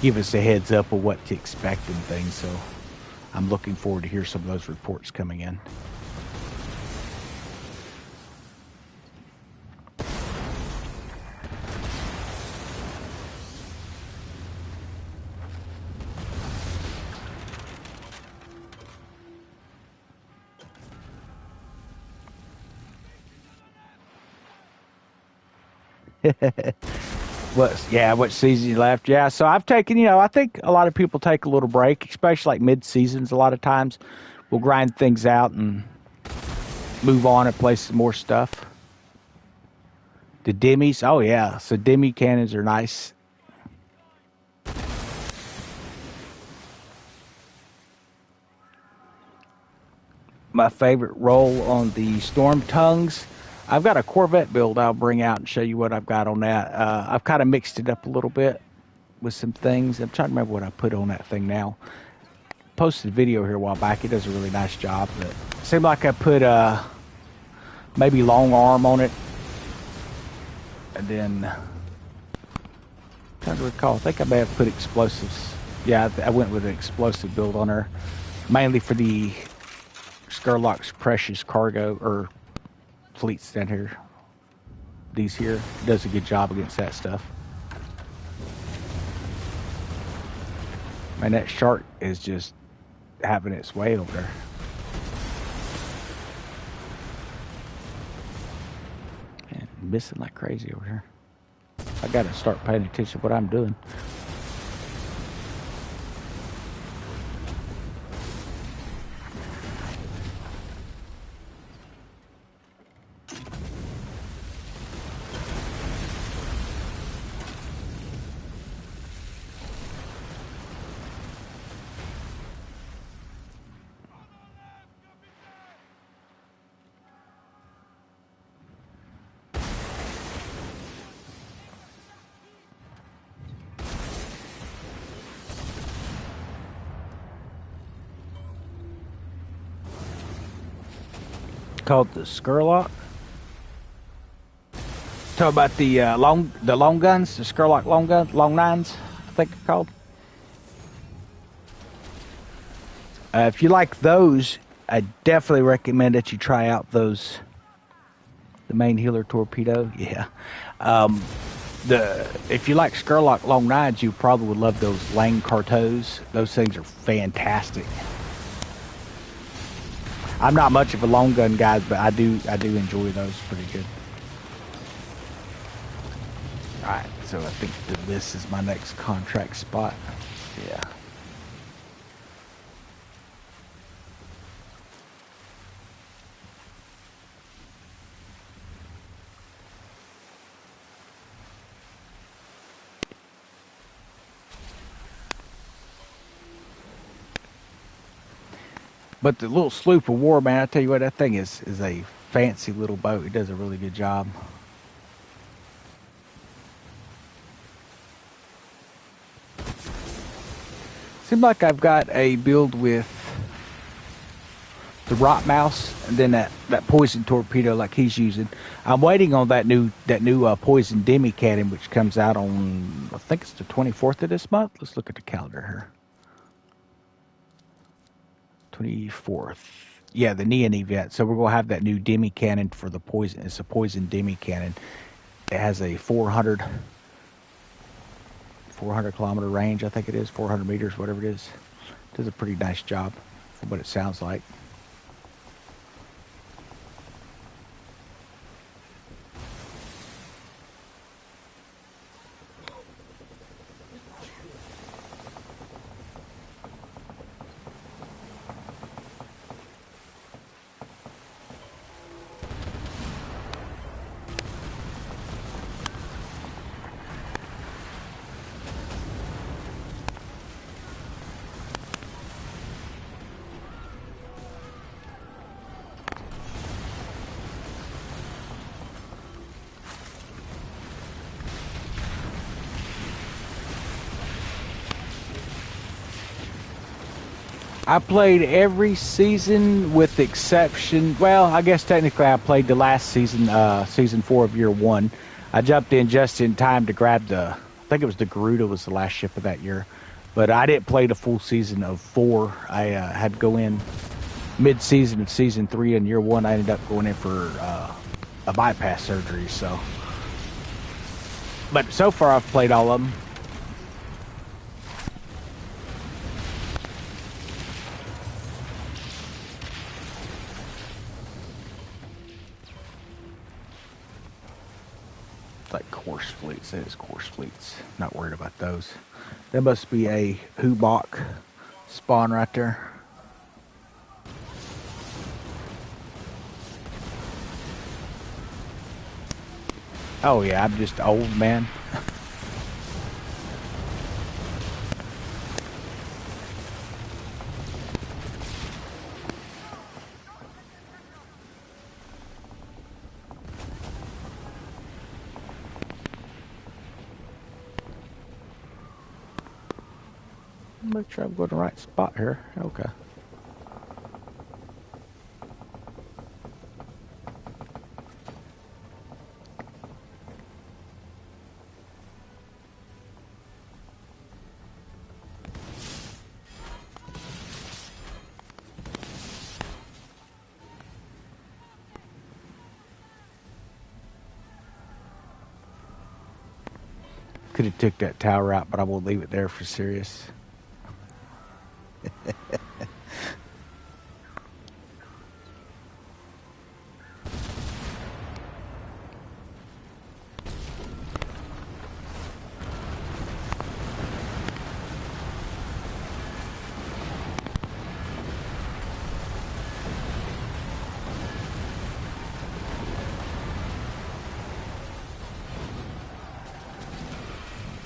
give us a heads up of what to expect and things. So I'm looking forward to hear some of those reports coming in. What season you left? Yeah, so I've taken, I think a lot of people take a little break, especially like mid-seasons a lot of times. We'll grind things out and move on and play some more stuff. The Demis, oh yeah, so Demi cannons are nice. My favorite role on the Storm Tongues, I've got a Corvette build I'll bring out and show you what I've got on that. I've kind of mixed it up a little bit with some things. I'm trying to remember what I put on that thing now. Posted a video here a while back. It does a really nice job. But it seemed like I put maybe long arm on it. And then, I'm trying to recall, I think I may have put explosives. Yeah, I went with an explosive build on her. Mainly for the Skurlock's precious cargo, or fleets down here. These here. It does a good job against that stuff. Man, that shark is just having its way over there. Man, missing like crazy over here. I gotta start paying attention to what I'm doing. Called the Skurlock. Talk about the long guns, the Skurlock long nines, I think they're called. If you like those, I definitely recommend that you try out those. The main healer torpedo, yeah. If you like Skurlock long nines, you probably would love those Lang Cartos. Those things are fantastic. I'm not much of a long gun guy, but I do enjoy those pretty good. All right, so I think this is my next contract spot. Yeah. But the little sloop of war, man, I tell you what, that thing is a fancy little boat. It does a really good job. Seems like I've got a build with the Rot Mouse and then that poison torpedo like he's using. I'm waiting on that new poison demi cannon, which comes out on, I think it's the 24th of this month. Let's look at the calendar here. 24th. Yeah, the Neon event. So we're going to have that new demi cannon for the poison. It's a poison demi cannon. It has a 400 kilometer range, I think it is, 400 meters, whatever it is. It does a pretty nice job for what it sounds like. I played every season with the exception. Well, I guess technically I played the last season, season 4 of year 1. I jumped in just in time to grab the. I think it was the Garuda was the last ship of that year, but I didn't play the full season of 4. I had to go in mid-season of season 3 and year 1. I ended up going in for a bypass surgery. So, but so far I've played all of them. Like course fleets. It is course fleets. Not worried about those. There must be a Hubok spawn right there. Oh yeah, I'm just old, man. Make sure I'm going to the right spot here. Okay. Could have took that tower out, but I will leave it there for Sirius.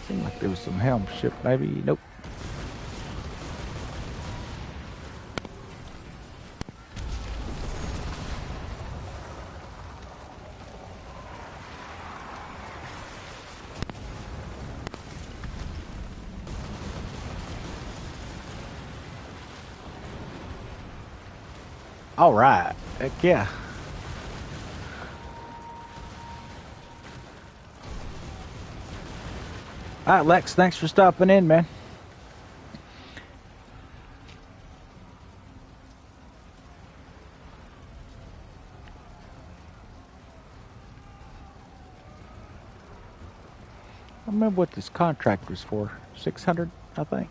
Seemed like there was some helm ship, maybe. Nope. All right. Heck yeah. All right, Lex, thanks for stopping in, man. I remember what this contract was for. 600, I think.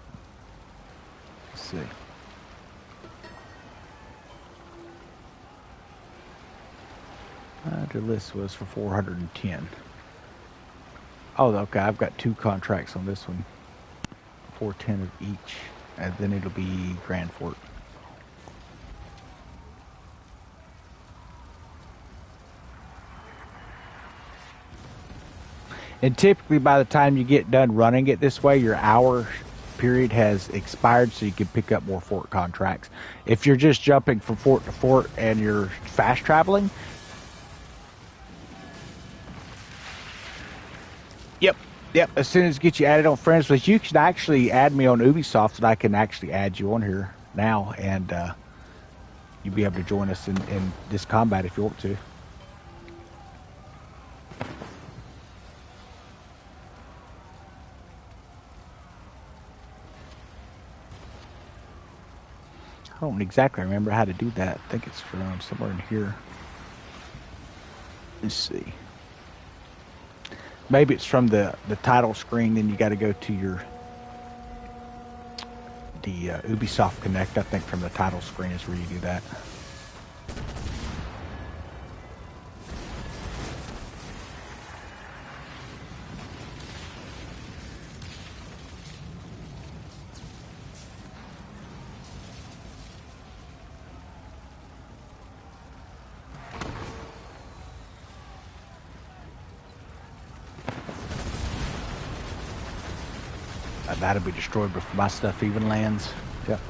Let's see. The list was for 410. Oh, okay. I've got 2 contracts on this one. 410 of each. And then it'll be Grand Fort. And typically by the time you get done running it this way, your hour period has expired, so you can pick up more fort contracts. If you're just jumping from fort to fort and you're fast traveling, yep. As soon as you get you added on friends list, you can actually add me on Ubisoft, and I can actually add you on here now, and you'll be able to join us in this combat if you want to. I don't exactly remember how to do that. I think it's from somewhere in here. Let's see. Maybe it's from the title screen, then you got to go to the Ubisoft Connect. I think from the title screen is where you do that. That'll be destroyed before my stuff even lands. Yep.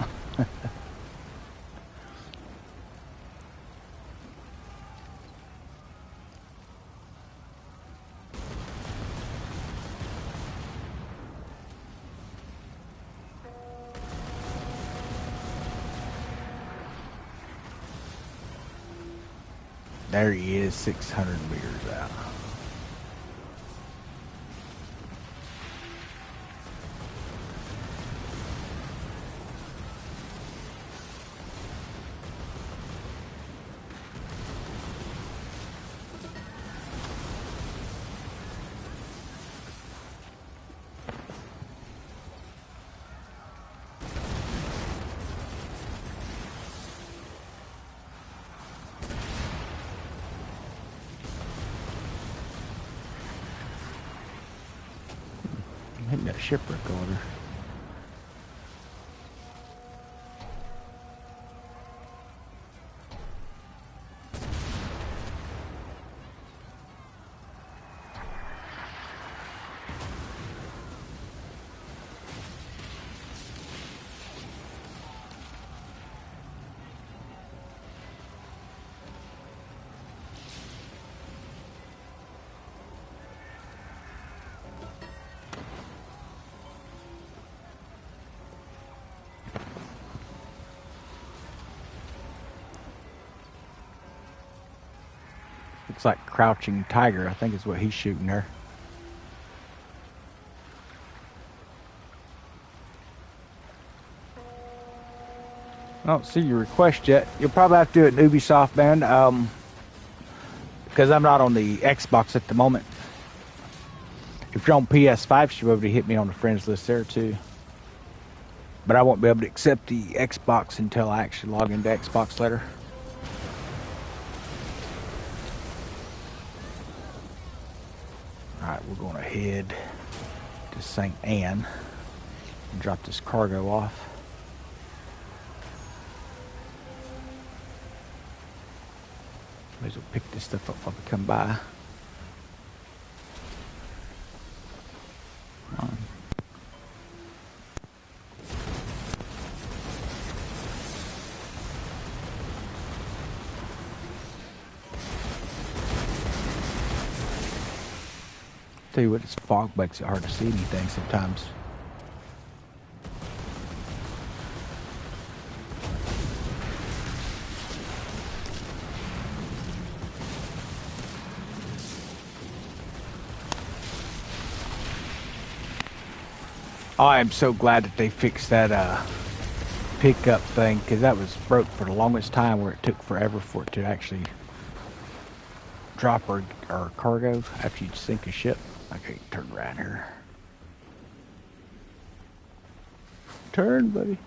There he is, 600 meters out. I'm hitting that shipwreck order. Looks like Crouching Tiger, I think is what he's shooting there. I don't see your request yet. You'll probably have to do it in Ubisoft, man, because I'm not on the Xbox at the moment. If you're on PS5, you'll be able to hit me on the friends list there too. But I won't be able to accept the Xbox until I actually log into Xbox later. Alright, we're going to head to St. Anne and drop this cargo off. May as well pick this stuff up while we come by. Come on. Tell you what, this fog makes it hard to see anything sometimes. I am so glad that they fixed that pickup thing, because that was broke for the longest time, where it took forever for it to actually drop our cargo after you sink a ship. Okay, turn around here. Turn, buddy.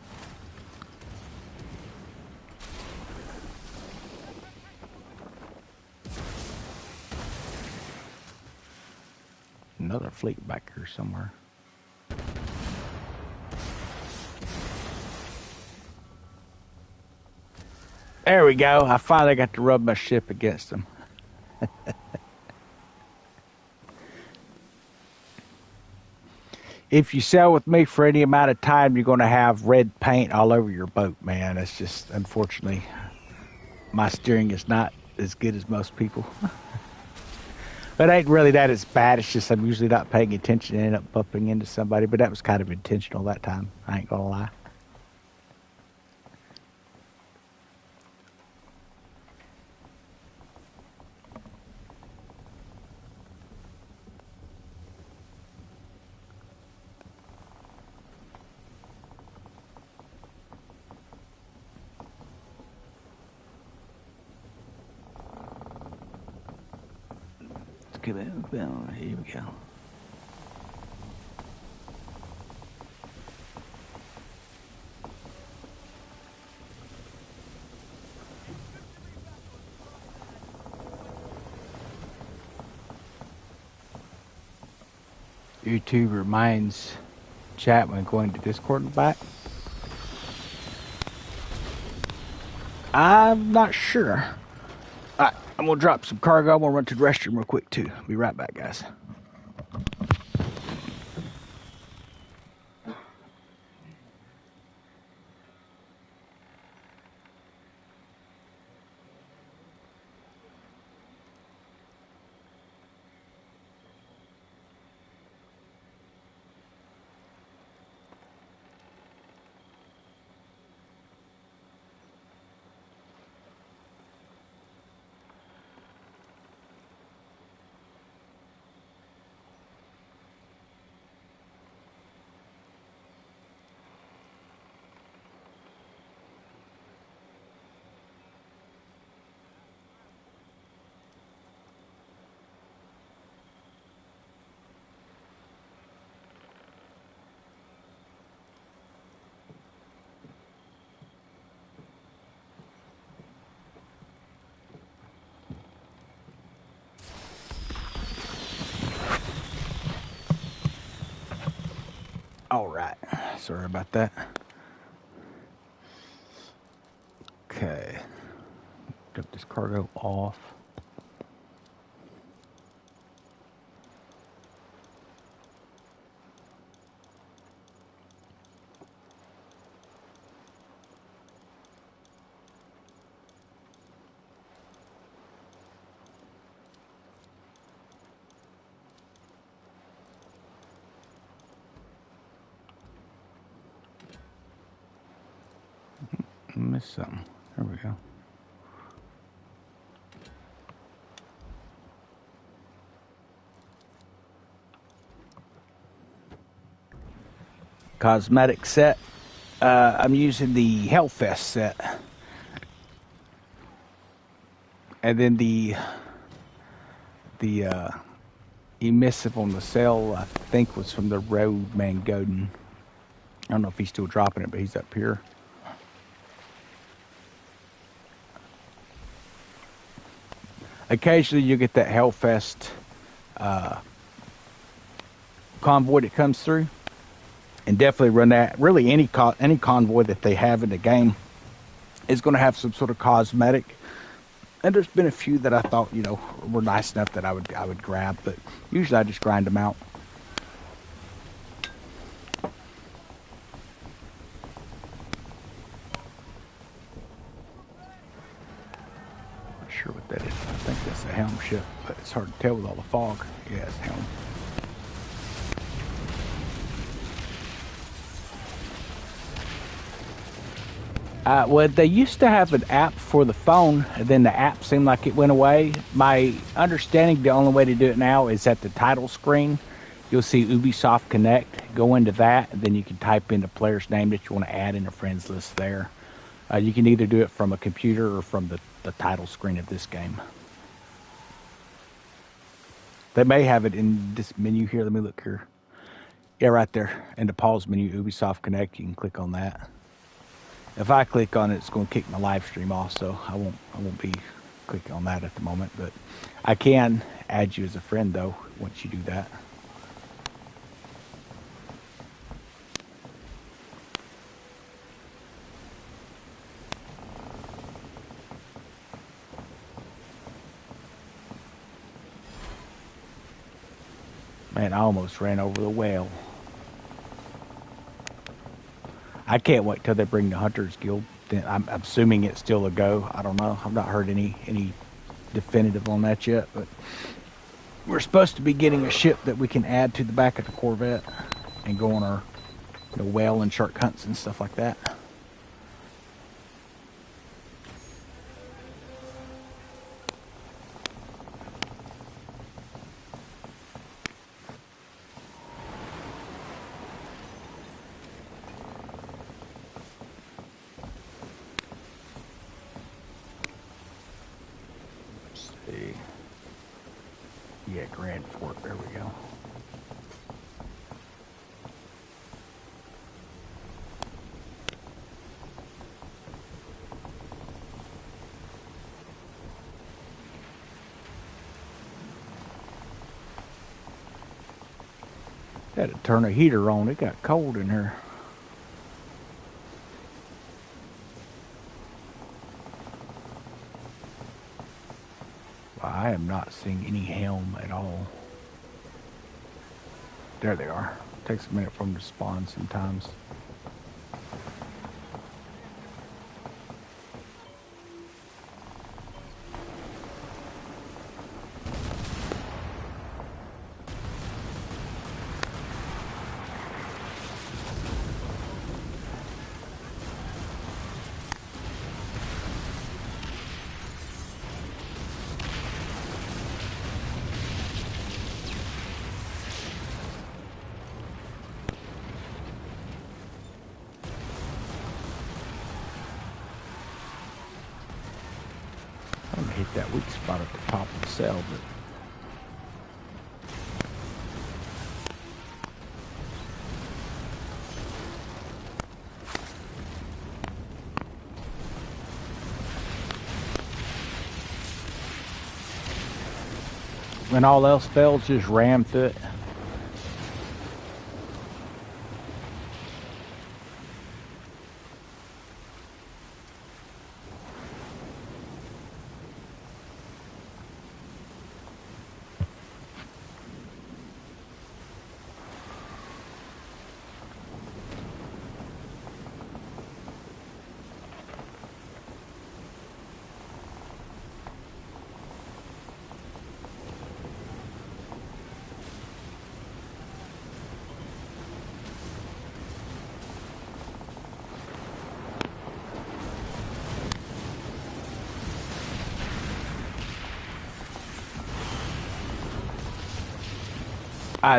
Another fleet back here somewhere. There we go. I finally got to rub my ship against them. If you sail with me for any amount of time, you're going to have red paint all over your boat, man. It's just, unfortunately, my steering is not as good as most people. But it ain't really that it's bad. It's just I'm usually not paying attention and end up bumping into somebody. But that was kind of intentional that time. I ain't going to lie. Here we go. YouTube reminds chat when going to Discord and back. I'm not sure. Alright, I'm gonna drop some cargo. I'm gonna run to the restroom real quick too. Be right back, guys. All right. Sorry about that. Okay. Got this cargo off. Missed something. There we go. Cosmetic set. I'm using the Hellfest set. And then the emissive on the cell, I think, was from the Roadman Godin. I don't know if he's still dropping it, but he's up here. Occasionally you get that Hellfest convoy that comes through. And definitely run that. Really, any convoy that they have in the game is going to have some sort of cosmetic. And there's been a few that I thought, were nice enough that I would grab, but usually I just grind them out. Not sure what that is. I think that's a helm ship, but it's hard to tell with all the fog. Yeah, it's helm. Well, they used to have an app for the phone, and then the app seemed like it went away. My understanding, the only way to do it now is at the title screen. You'll see Ubisoft Connect. Go into that, and then you can type in the player's name that you want to add in a friends list there. You can either do it from a computer or from the title screen of this game. They may have it in this menu here. Let me look here. Yeah, right there in the pause menu, Ubisoft Connect. You can click on that. If I click on it, it's going to kick my live stream off, so I won't be clicking on that at the moment. But I can add you as a friend, though, once you do that. Man, I almost ran over the whale. I can't wait till they bring the Hunters Guild. Then I'm assuming it's still a go. I don't know. I've not heard any definitive on that yet, but we're supposed to be getting a ship that we can add to the back of the Corvette and go on our whale and shark hunts and stuff like that. Yeah, Grand Fort. There we go. Had to turn a heater on. It got cold in here. Well, I am not seeing any helm at all. There they are. Takes a minute for them to spawn sometimes. I'm gonna hit that weak spot at the top of the cell, but when all else fails, just ram through it.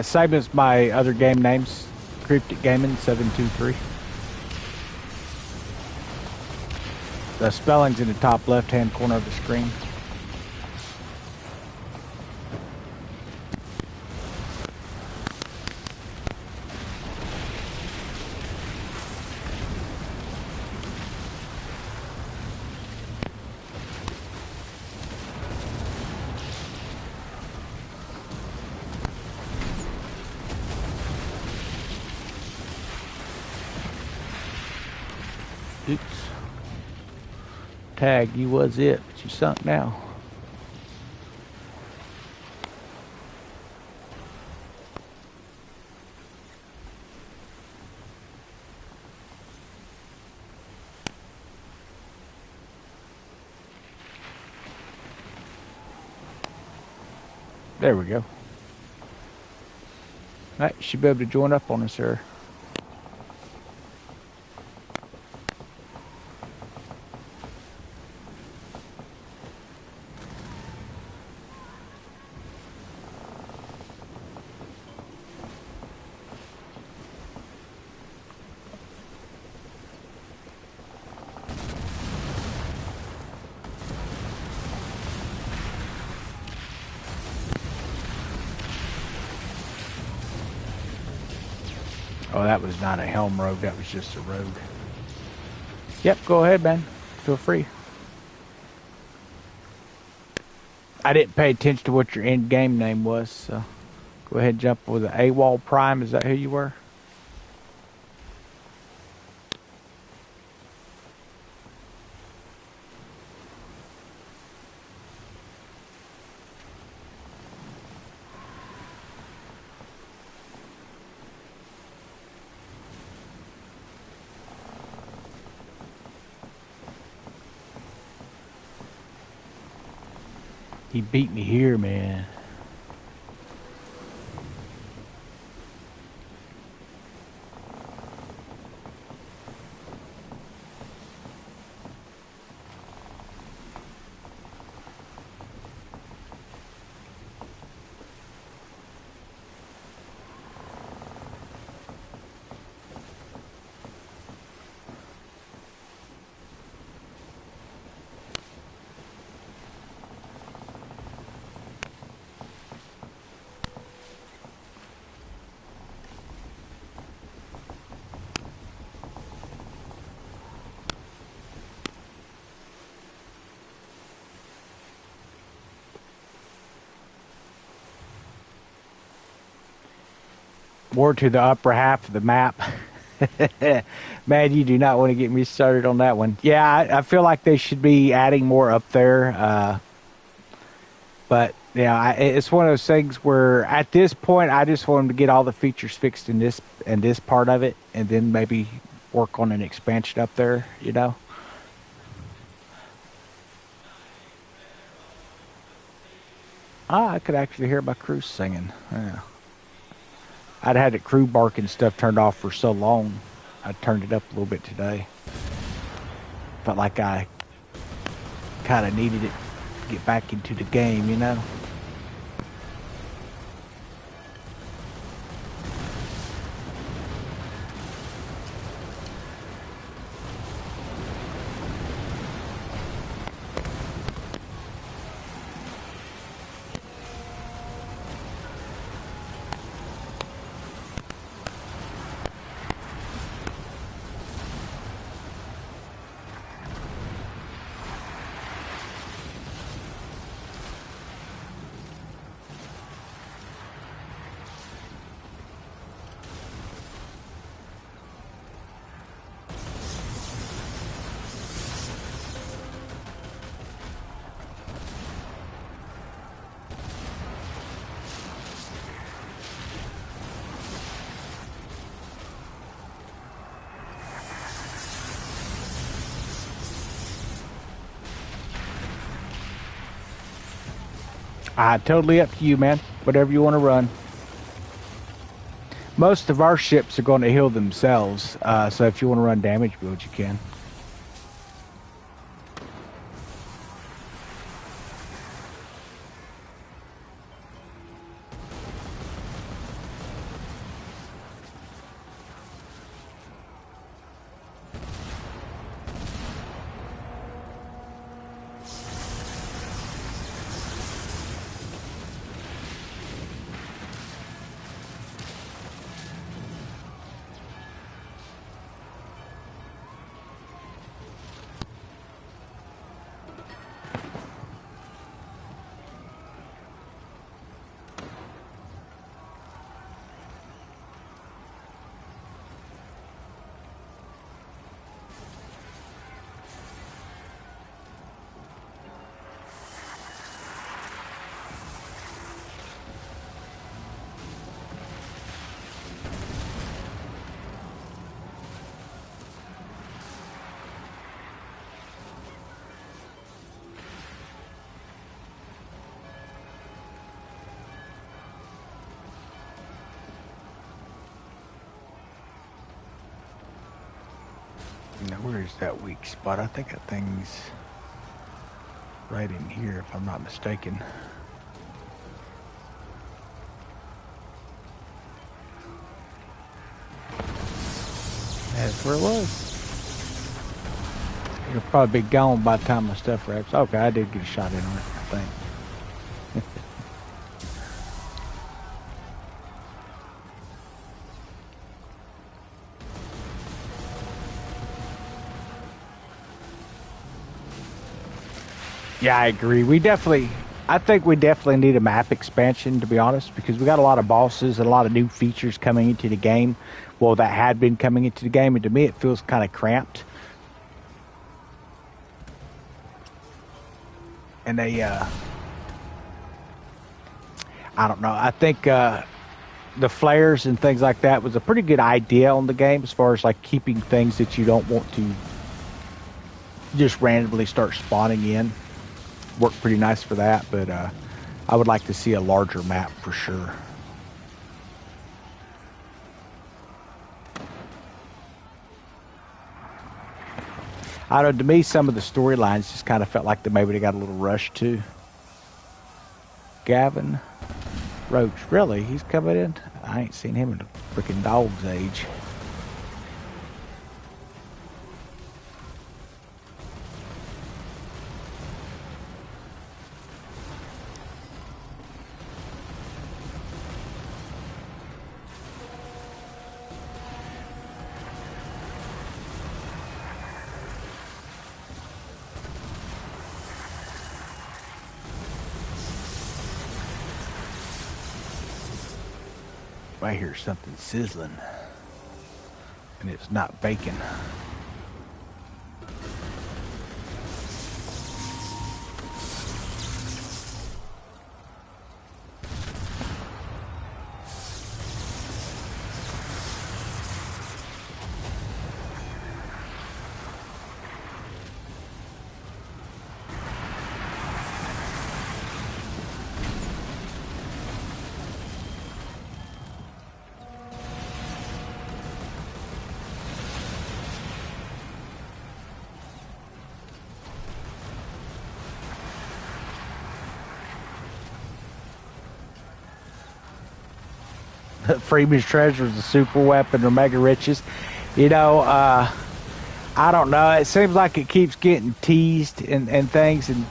Same as my other game names, Cryptic Gaming 723. The spelling's in the top left-hand corner of the screen. Oops. Tag, you was it, but you sunk now. There we go. All right, you should be able to join up on us, sir. Oh, that was not a helm road. That was just a road. Yep, go ahead, man. Feel free. I didn't pay attention to what your in-game name was, so go ahead and jump with the AWOL Prime. Is that who you were? He beat me here, man. More to the upper half of the map. Man, you do not want to get me started on that one. Yeah, I feel like they should be adding more up there. But yeah, it's one of those things where at this point, I just want them to get all the features fixed in this part of it, and then maybe work on an expansion up there. You know. I could actually hear my crew singing. Yeah. I'd had the crew barking stuff turned off for so long. I turned it up a little bit today. Felt like I kind of needed it to get back into the game, you know? Totally up to you, man. Whatever you want to run. Most of our ships are going to heal themselves, so if you want to run damage build, you can. Now, where is that weak spot? I think that thing's right in here, if I'm not mistaken. That's where it was. It'll probably be gone by the time my stuff wraps. Okay, I did get a shot in on it, I think. Yeah, I agree. I think we definitely need a map expansion, to be honest, because we got a lot of bosses and a lot of new features coming into the game. Well, that had been coming into the game, and to me, it feels kind of cramped. And I don't know. I think the flares and things like that was a pretty good idea on the game as far as like keeping things that you don't want to just randomly start spawning in. Worked pretty nice for that, but I would like to see a larger map for sure. I don't know, to me, some of the storylines just kind of felt like maybe they got a little rushed too. Gavin Roach, really? He's coming in? I ain't seen him in a freaking dog's age. I hear something sizzling, and it's not bacon. Freeman's treasure is a super weapon or mega riches. You know, I don't know. It seems like it keeps getting teased and things. And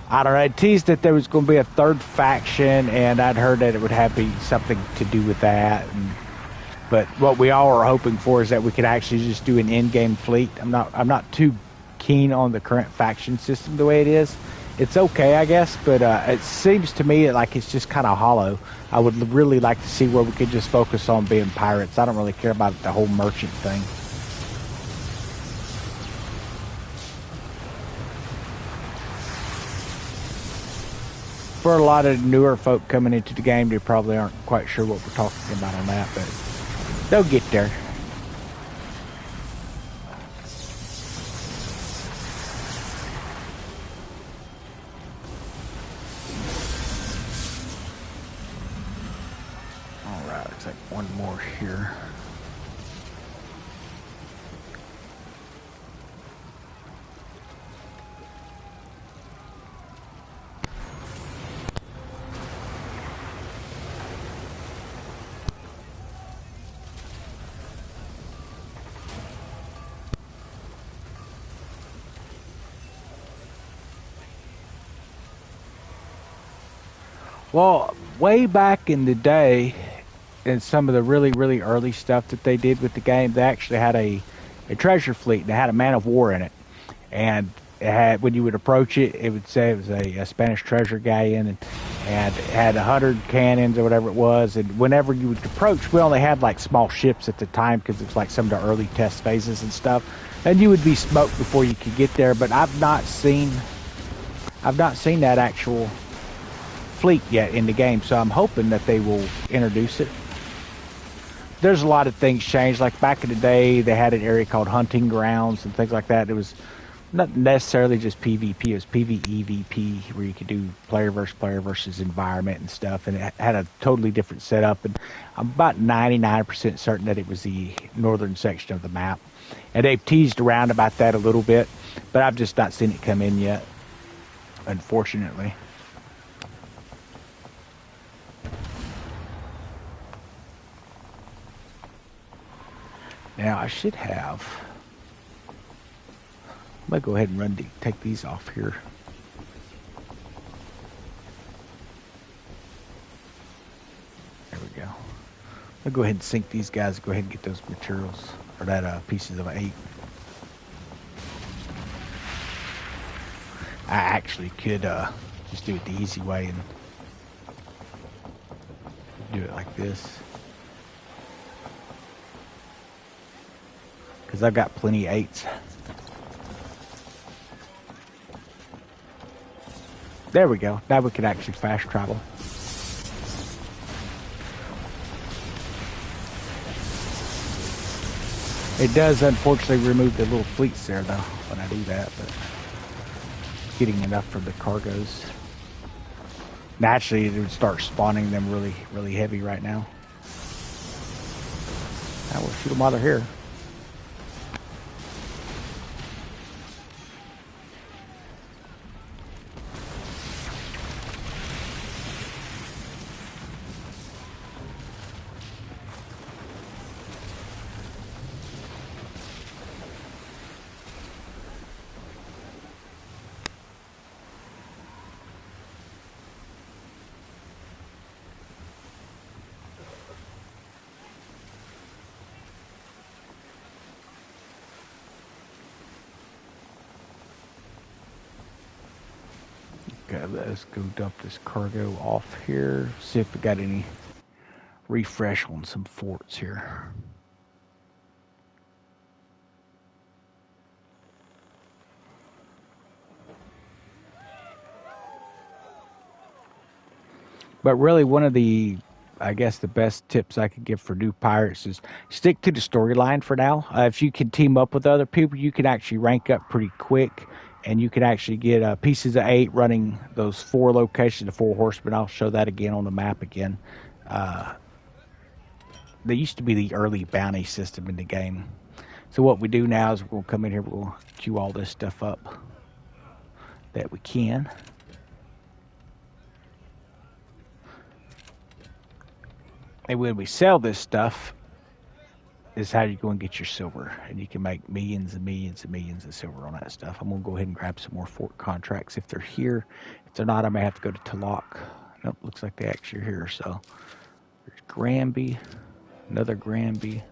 I don't know. It teased that there was going to be a third faction, and I'd heard that it would have be something to do with that. But what we all are hoping for is that we could actually just do an in-game fleet. I'm not too keen on the current faction system the way it is. It's okay, I guess, but it seems to me like it's just kind of hollow. I would really like to see where we could just focus on being pirates. I don't really care about the whole merchant thing. For a lot of newer folk coming into the game, they probably aren't quite sure what we're talking about on that, but they'll get there. Looks like one more here. Well, way back in the day, in some of the really, really early stuff that they did with the game, they actually had a treasure fleet. They had a man of war in it, and it had, when you would approach it, it would say it was a Spanish treasure galleon, and it had 100 cannons or whatever it was. And whenever you would approach, we only had like small ships at the time because it was like some of the early test phases and stuff, and you would be smoked before you could get there. But I've not seen that actual fleet yet in the game, so I'm hoping that they will introduce it. There's a lot of things changed. Like back in the day, they had an area called hunting grounds and things like that. It was not necessarily just PvP. It was PvEVP, where you could do player versus environment and stuff, and it had a totally different setup. And I'm about 99% certain that it was the northern section of the map. And they've teased around about that a little bit, but I've just not seen it come in yet, unfortunately. Now I should have. I'm gonna go ahead and take these off here. There we go. I'll go ahead and sink these guys. Go ahead and get those materials, or that pieces of 8. I actually could just do it the easy way and do it like this, because I've got plenty of 8s. There we go. Now we can actually fast travel. It does unfortunately remove the little fleets there though when I do that, but it's getting enough for the cargoes. Naturally it would start spawning them really heavy right now. I will shoot them while they're here. Okay, let's go dump this cargo off here. See if we got any refresh on some forts here. But really, one of the, I guess, the best tips I could give for new pirates is stick to the storyline for now. If you can team up with other people, you can actually rank up pretty quick, and you can actually get pieces of 8 running those 4 locations, the 4 horsemen. I'll show that again on the map again. There used to be the early bounty system in the game. So what we do now is we're going to come in here, we'll queue all this stuff up that we can. And when we sell this stuff, is how you go and get your silver. And you can make millions and millions and millions of silver on that stuff. I'm going to go ahead and grab some more fort contracts if they're here. If they're not, I may have to go to Talak. Nope, looks like they actually are here. So there's Granby, another Granby,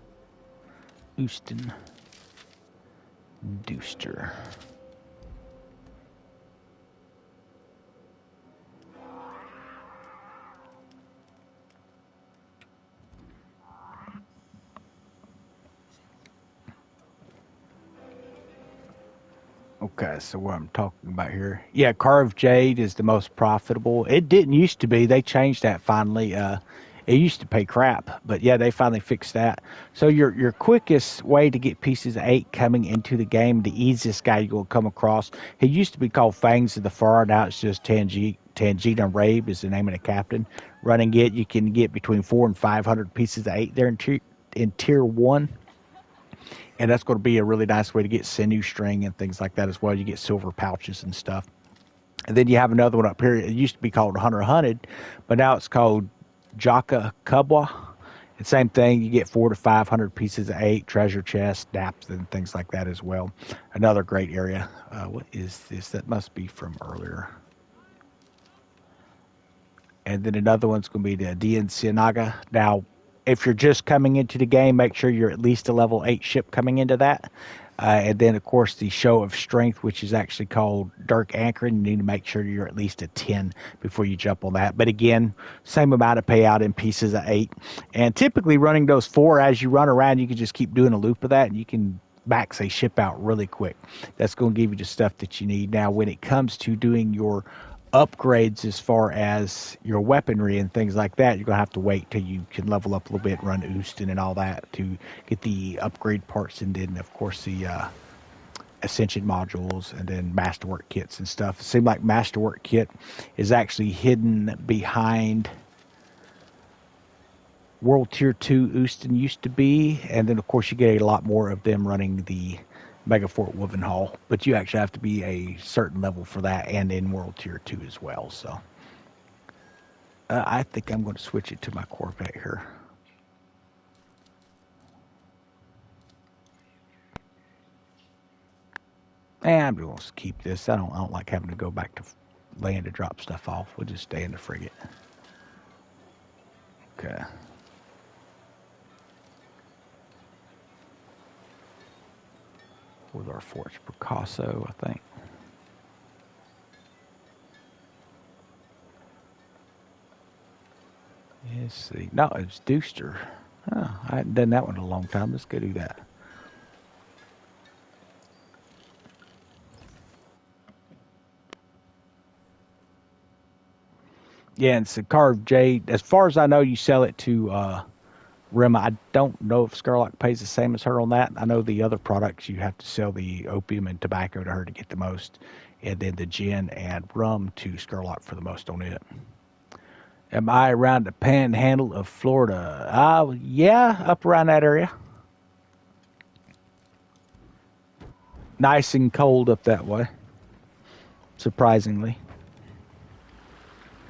Houston, Deuster. Okay, so what I'm talking about here. Yeah, carved jade is the most profitable. It didn't used to be. They changed that finally. It used to pay crap, but yeah, they finally fixed that. So your quickest way to get pieces of 8 coming into the game, the easiest guy you're going to come across, he used to be called Fangs of the Far. Now it's just Tangina Rabe is the name of the captain. Running it, you can get between 400 and 500 pieces of 8 there in tier 1. And that's going to be a really nice way to get sinew string and things like that as well. You get silver pouches and stuff. And then you have another one up here. It used to be called Hunter Hunted, but now it's called Jaka Kubwa. And same thing, you get 400 to 500 pieces of 8, treasure chests, daps, and things like that as well. Another great area. What is this? That must be from earlier. And then another one's going to be the Dian Now, if you're just coming into the game, make sure you're at least a level 8 ship coming into that. And then, of course, the Show of Strength, which is actually called Dark Anchoring. You need to make sure you're at least a 10 before you jump on that. But again, same amount of payout in pieces of 8. And typically running those 4 as you run around, you can just keep doing a loop of that, and you can max a ship out really quick. That's going to give you the stuff that you need. Now, when it comes to doing your upgrades as far as your weaponry and things like that, you're going to have to wait till you can level up a little bit, run Houston and all that to get the upgrade parts, and then of course the Ascension modules and then Masterwork kits and stuff. It seemed like Masterwork kit is actually hidden behind World Tier 2 Houston used to be, and then of course you get a lot more of them running the Mega Fort Wolvenhall, but you actually have to be a certain level for that and in World Tier 2 as well. So I think I'm going to switch it to my Corvette here. And I'm going to keep this. I don't like having to go back to land to drop stuff off. We'll just stay in the frigate. Okay. With our Fort Picasso, I think. Let's see. No, it's Deuster. Oh, I hadn't done that one in a long time. Let's go do that. Yeah, and it's a carved jade. As far as I know, you sell it to Rima. I don't know if Skurlock pays the same as her on that. I know the other products you have to sell the opium and tobacco to her to get the most, and then the gin and rum to Skurlock for the most on it. Am I around the panhandle of Florida? Yeah, up around that area. Nice and cold up that way, surprisingly.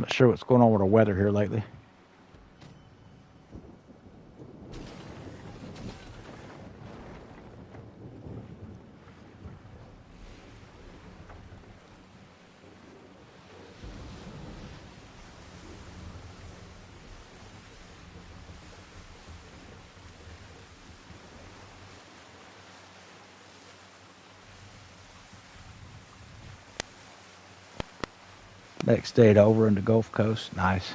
Not sure what's going on with the weather here lately. Next day over in the Gulf Coast. Nice.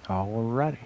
Alrighty.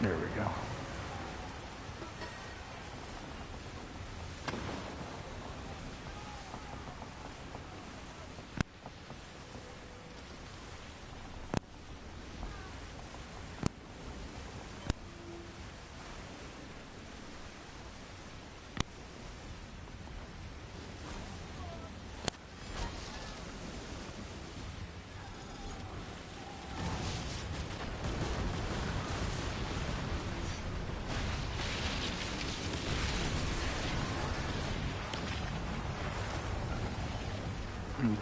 There we go.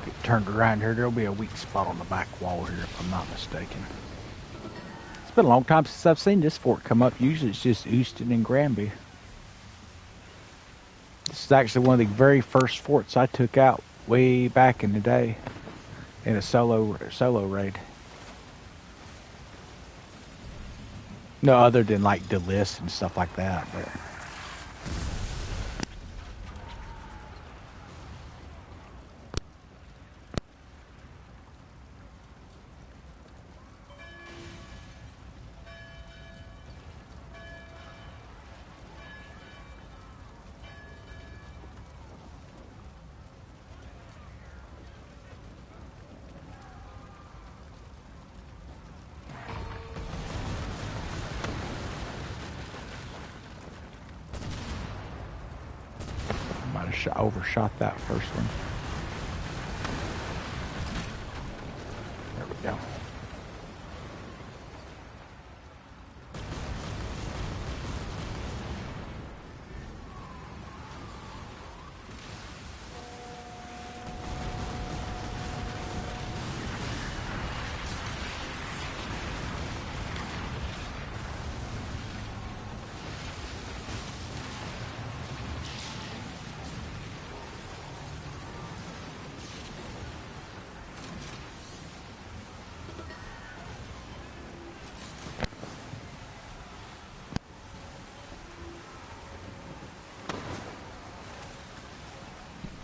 Get turned around here. There'll be a weak spot on the back wall here, if I'm not mistaken. It's been a long time since I've seen this fort come up. Usually it's just Houston and Granby. This is actually one of the very first forts I took out way back in the day in a solo raid. No, other than like the list and stuff like that. But overshot that first one. There we go.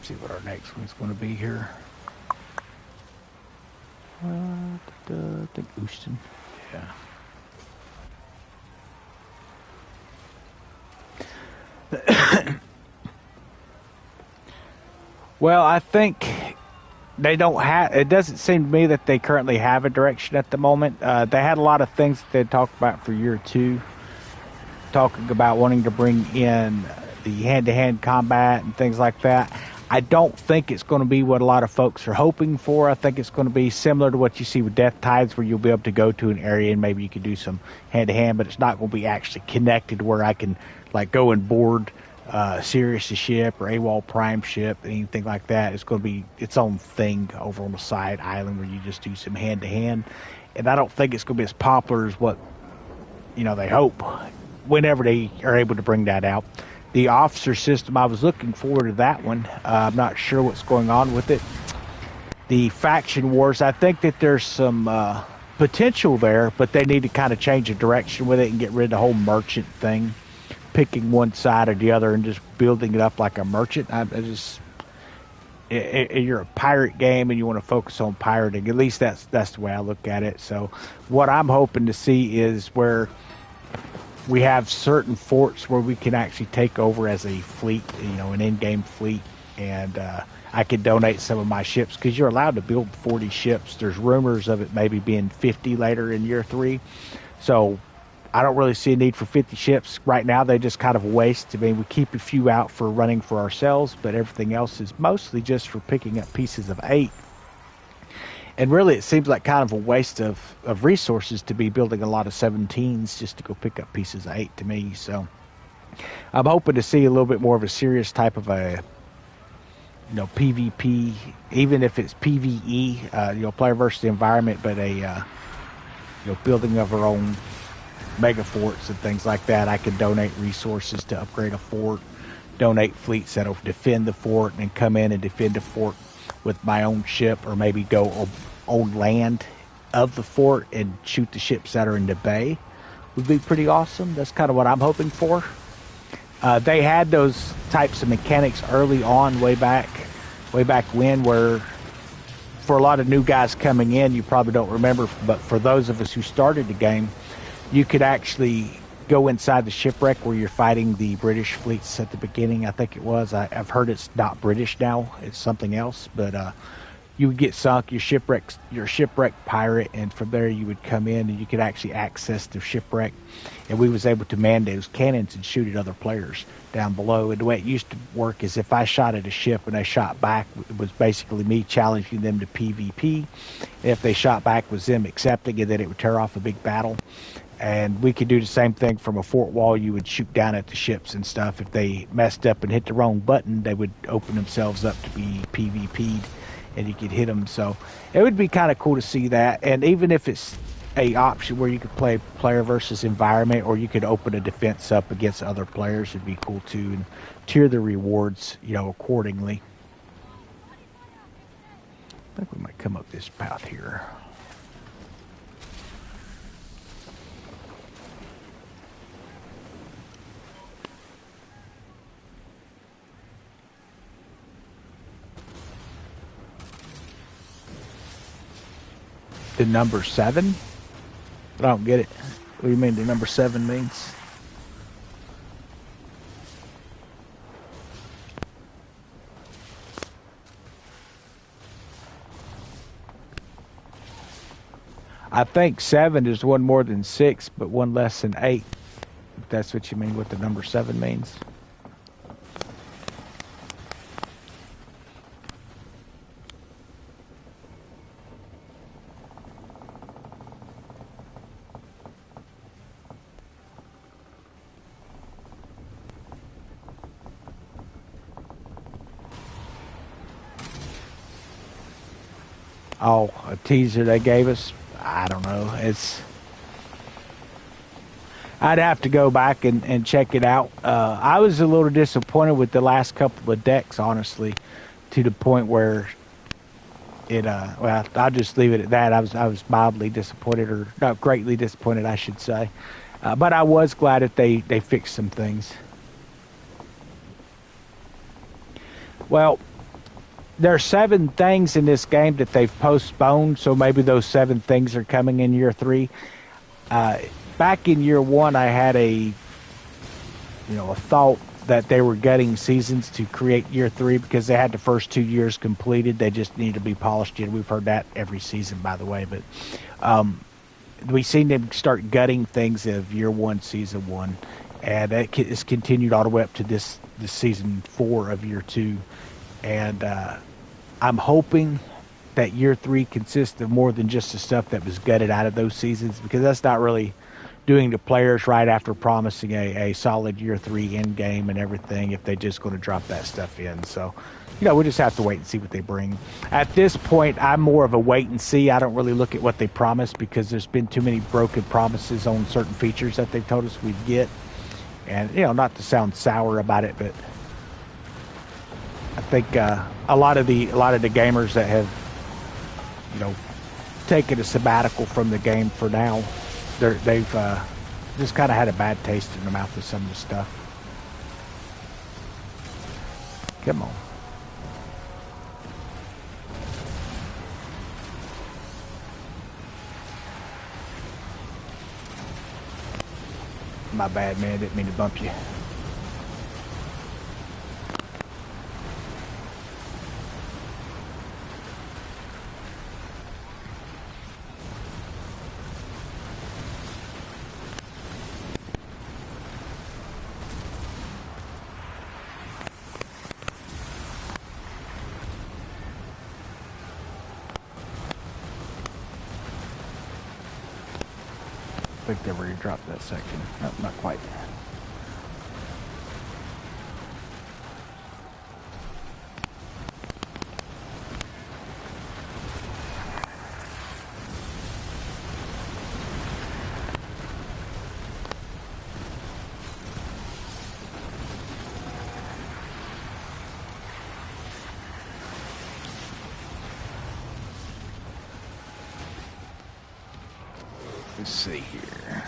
See what our next one's going to be here. I think Houston. Yeah. Well, I think they don't have. It doesn't seem to me that they currently have a direction at the moment. They had a lot of things that they talked about for year two, talking about wanting to bring in the hand-to-hand combat and things like that. I don't think it's going to be what a lot of folks are hoping for. I think it's going to be similar to what you see with Death Tides, where you'll be able to go to an area and maybe you can do some hand-to-hand, but it's not going to be actually connected where I can like go and board Sirius' ship or AWOL Prime ship, anything like that. It's going to be its own thing over on the side island where you just do some hand-to-hand. And I don't think it's going to be as popular as what, they hope whenever they are able to bring that out. The officer system, I was looking forward to that one. I'm not sure what's going on with it. The faction wars, I think that there's some potential there, but they need to kind of change the direction with it and get rid of the whole merchant thing, picking one side or the other and just building it up like a merchant. You're a pirate game and you want to focus on pirating. At least that's the way I look at it. So what I'm hoping to see is where we have certain forts where we can actually take over as a fleet, an in-game fleet, and I could donate some of my ships because you're allowed to build 40 ships. There's rumors of it maybe being 50 later in year 3. So I don't really see a need for 50 ships. Right now, they just kind of waste. I mean, we keep a few out for running for ourselves, but everything else is mostly just for picking up pieces of 8. And really, it seems like kind of a waste of resources to be building a lot of 17s just to go pick up pieces of 8 to me. So I'm hoping to see a little bit more of a serious type of a, PvP, even if it's PvE, player versus the environment, but a, building of our own mega forts and things like that. I can donate resources to upgrade a fort, donate fleets that'll defend the fort, and then come in and defend the fort with my own ship, or maybe go on land of the fort and shoot the ships that are in the bay. Would be pretty awesome. That's kind of what I'm hoping for. They had those types of mechanics early on, way back when, where for a lot of new guys coming in, you probably don't remember, but for those of us who started the game, you could actually go inside the shipwreck where you're fighting the British fleets at the beginning. I think it was. I've heard it's not British now. It's something else. But you would get sunk, your shipwreck pirate, and from there you would come in and you could actually access the shipwreck. And we was able to man those cannons and shoot at other players down below. And the way it used to work is if I shot at a ship and they shot back, it was basically me challenging them to PvP. If they shot back, was them accepting it, then it would tear off a big battle. And we could do the same thing from a fort wall. You would shoot down at the ships and stuff. If they messed up and hit the wrong button, they would open themselves up to be PvP'd. and you could hit them. So it would be kind of cool to see that. And even if it's a option where you could play player versus environment, or you could open a defense up against other players, it'd be cool too, and tier the rewards, accordingly. I think we might come up this path here. The number 7? I don't get it. What do you mean the number 7 means? I think 7 is one more than 6, but one less than 8. If that's what you mean, what the number 7 means. Oh, a teaser they gave us? I don't know. I'd have to go back and check it out. I was a little disappointed with the last couple of decks, honestly, to the point where well, I'll just leave it at that. I was mildly disappointed, or not greatly disappointed, I should say. But I was glad that they fixed some things. Well, there are 7 things in this game that they've postponed, so maybe those 7 things are coming in year 3. Back in year 1, I had a thought that they were gutting seasons to create year 3 because they had the first 2 years completed. They just need to be polished in. We've heard that every season, by the way, but we've seen them start gutting things of year 1, season 1, and that is continued all the way up to this season 4 of year 2. And I'm hoping that year 3 consists of more than just the stuff that was gutted out of those seasons, because that's not really doing the players right after promising a solid year 3 end game and everything, if they're just going to drop that stuff in. So, we'll just have to wait and see what they bring. At this point, I'm more of a wait and see. I don't really look at what they promise, because there's been too many broken promises on certain features that they've told us we'd get. And, not to sound sour about it, but I think a lot of the gamers that have, taken a sabbatical from the game for now, they've just kind of had a bad taste in their mouth with some of the stuff. Come on. My bad, man. Didn't mean to bump you. I think they already dropped that section. No, not quite. Let's see here.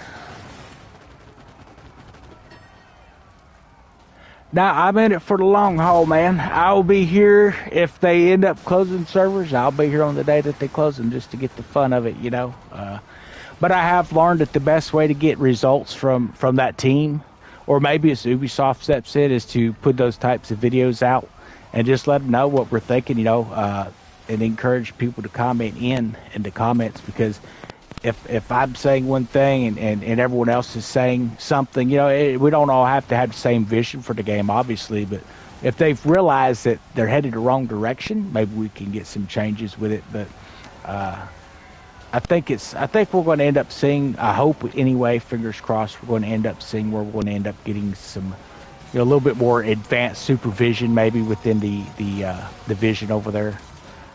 Now, I'm in it for the long haul, man. I'll be here if they end up closing servers. I'll be here on the day that they close them, just to get the fun of it, But I have learned that the best way to get results from that team, or maybe it's Ubisoft steps in, is to put those types of videos out and just let them know what we're thinking, and encourage people to comment in the comments, because if I'm saying one thing and everyone else is saying something, we don't all have to have the same vision for the game, obviously, but if they've realized that they're headed the wrong direction, maybe we can get some changes with it. But I think we're going to end up seeing, I hope anyway, fingers crossed, we're going to end up seeing where we're going to end up getting some, a little bit more advanced supervision maybe within the vision over there.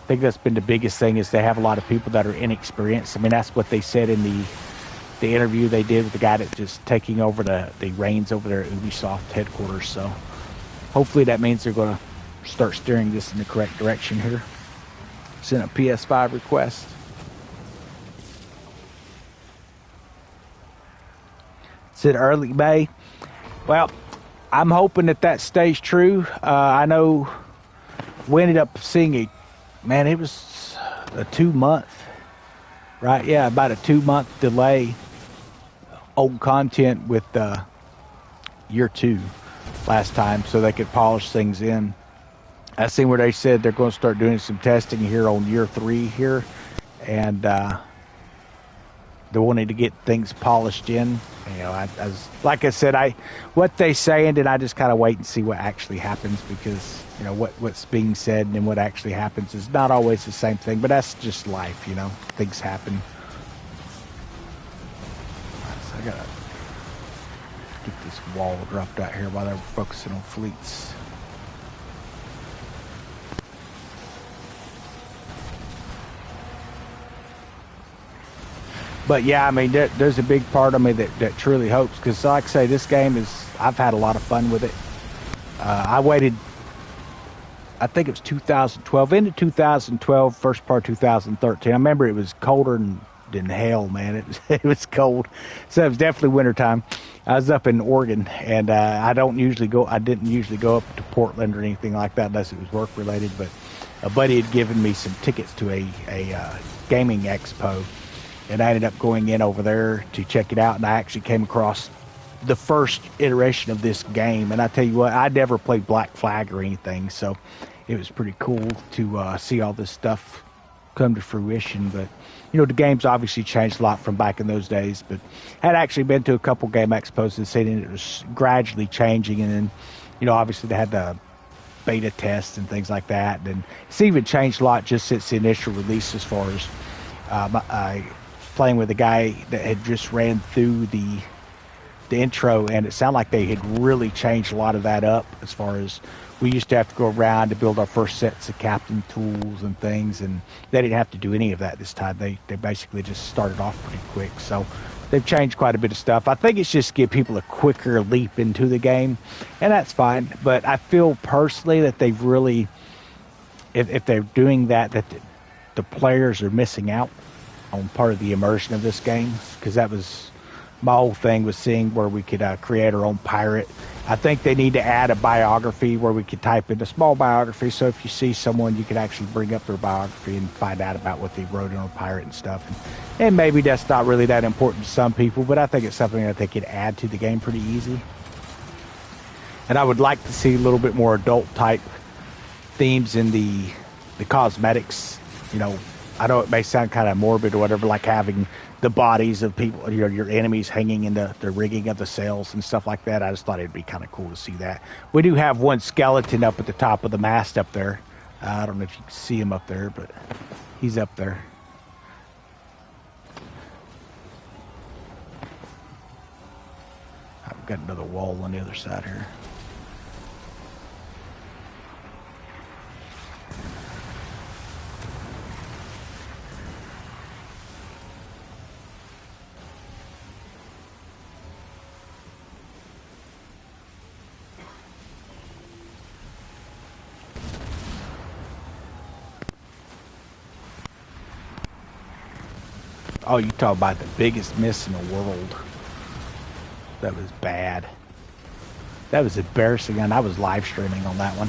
I think that's been the biggest thing is they have a lot of people that are inexperienced. I mean, that's what they said in the interview they did with the guy that's just taking over the reins over there at Ubisoft headquarters. So hopefully that means they're going to start steering this in the correct direction here. Sent a PS5 request. Said early May. Well, I'm hoping that stays true. I know we ended up seeing it was a 2 month, right? Yeah, about a 2 month delay on content with year 2 last time so they could polish things in. I seen where they said they're going to start doing some testing here on year 3 here, and they wanted to get things polished in. You know, like I said, what they say, and then I just kind of wait and see what actually happens, because you know what's being said and then what actually happens is not always the same thing. But that's just life, you know. Things happen. So I gotta get this wall dropped out here while they're focusing on fleets. But yeah, I mean, there's a big part of me that truly hopes, because like I say, this game I've had a lot of fun with it. I waited, I think it was 2012, into 2012, first part 2013. I remember it was colder than hell, man. It was cold. So it was definitely wintertime. I was up in Oregon, and I didn't usually go up to Portland or anything like that unless it was work related, but a buddy had given me some tickets to a gaming expo. And I ended up going in over there to check it out, and I actually came across the first iteration of this game. And I tell you what, I never played Black Flag or anything, so it was pretty cool to see all this stuff come to fruition. But you know, the game's obviously changed a lot from back in those days. But I had actually been to a couple game expos and seen it was gradually changing, and then you know, obviously they had the beta tests and things like that, and it's even changed a lot just since the initial release. As far as I playing with a guy that had just ran through the intro, and it sounded like they had really changed a lot of that up. As far as we used to have to go around to build our first sets of captain tools and things, and they didn't have to do any of that this time. They basically just started off pretty quick. So they've changed quite a bit of stuff. I think it's just to give people a quicker leap into the game, and that's fine. But I feel personally that they've really, if they're doing that the players are missing out on part of the immersion of this game, because that was my whole thing, was seeing where we could create our own pirate. I think they need to add a biography where we could type in a small biography, so if you see someone, you could actually bring up their biography and find out about what they wrote on a pirate and stuff. And maybe that's not really that important to some people, but I think it's something that they could add to the game pretty easy. And I would like to see a little bit more adult type themes in the cosmetics. You know, I know it may sound kind of morbid or whatever, like having the bodies of people, your enemies hanging in the rigging of the sails and stuff like that. I just thought it'd be kind of cool to see that. We do have one skeleton up at the top of the mast up there. I don't know if you can see him up there, but he's up there. I've got another wall on the other side here. Oh, you talk about the biggest miss in the world. That was bad. That was embarrassing, and I was live streaming on that one.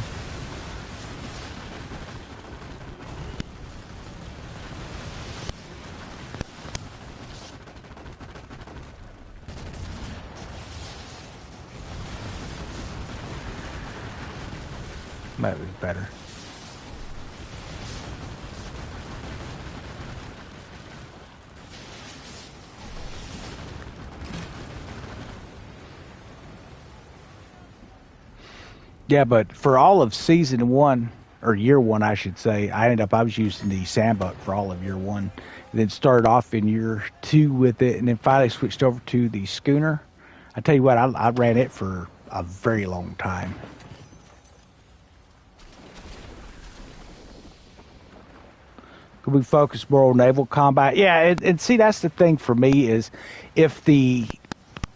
That was better. Yeah, but for all of season 1, or year 1, I should say, I was using the Sandbuck for all of year 1, and then started off in year 2 with it, and then finally switched over to the Schooner. I tell you what, I ran it for a very long time. Could we focus more on naval combat? Yeah, and see, that's the thing for me is if the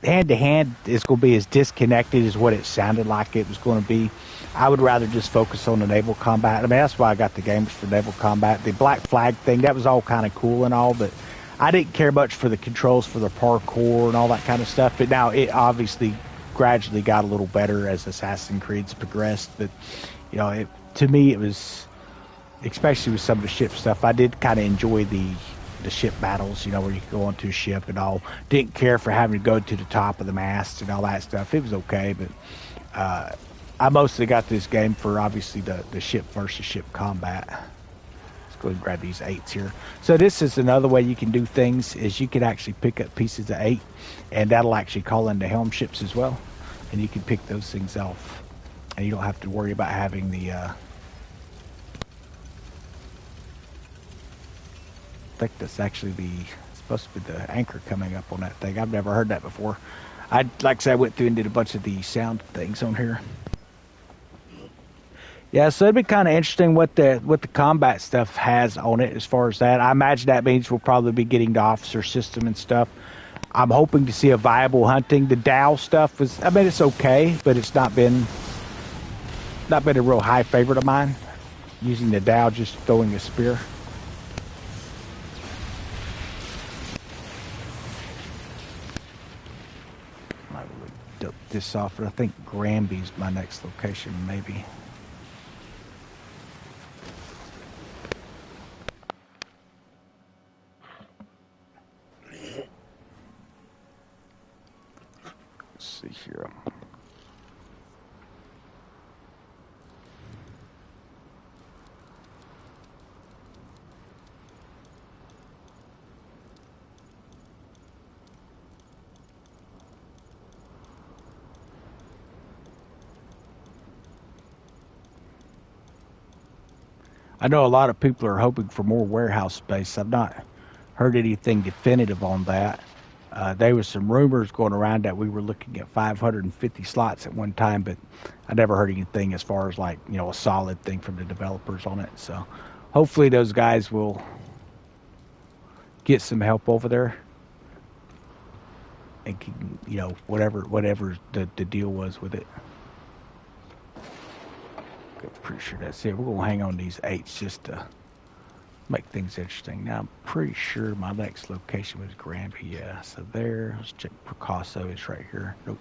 hand-to-hand is going to be as disconnected as what it sounded like it was going to be, I would rather just focus on the naval combat. I mean, that's why I got the games for naval combat. The Black Flag thing, that was all kind of cool and all, but I didn't care much for the controls for the parkour and all that kind of stuff. But now it obviously gradually got a little better as Assassin's Creed's progressed. But, you know, to me it was, especially with some of the ship stuff, I did kind of enjoy the ship battles, you know, where you could go onto a ship and all. Didn't care for having to go to the top of the mast and all that stuff. It was okay, but I mostly got this game for obviously the ship versus ship combat. Let's go ahead and grab these 8s here. So this is another way you can do things, is you can actually pick up pieces of 8, and that'll actually call in the helm ships as well, and you can pick those things off, and you don't have to worry about having the I think that's actually supposed to be the anchor coming up on that thing. I've never heard that before. Like I said, I went through and did a bunch of the sound things on here. Yeah, so it'd be kind of interesting what the combat stuff has on it as far as that. I imagine that means we'll probably be getting the officer system and stuff. I'm hoping to see a viable hunting. The Dow stuff was, I mean, it's okay, but it's not been a real high favorite of mine. Using the Dow, just throwing a spear. This off. I think Granby's my next location, maybe. Let's see here. I know a lot of people are hoping for more warehouse space. I've not heard anything definitive on that. There was some rumors going around that we were looking at 550 slots at one time, but I never heard anything as far as, like, you know, a solid thing from the developers on it. So hopefully those guys will get some help over there and can, you know, whatever the deal was with it. I'm pretty sure that's it. We're going to hang on these 8s just to make things interesting. Now, I'm pretty sure my next location was Granby. Yeah, so there. Let's check Picasso. It's right here. Nope.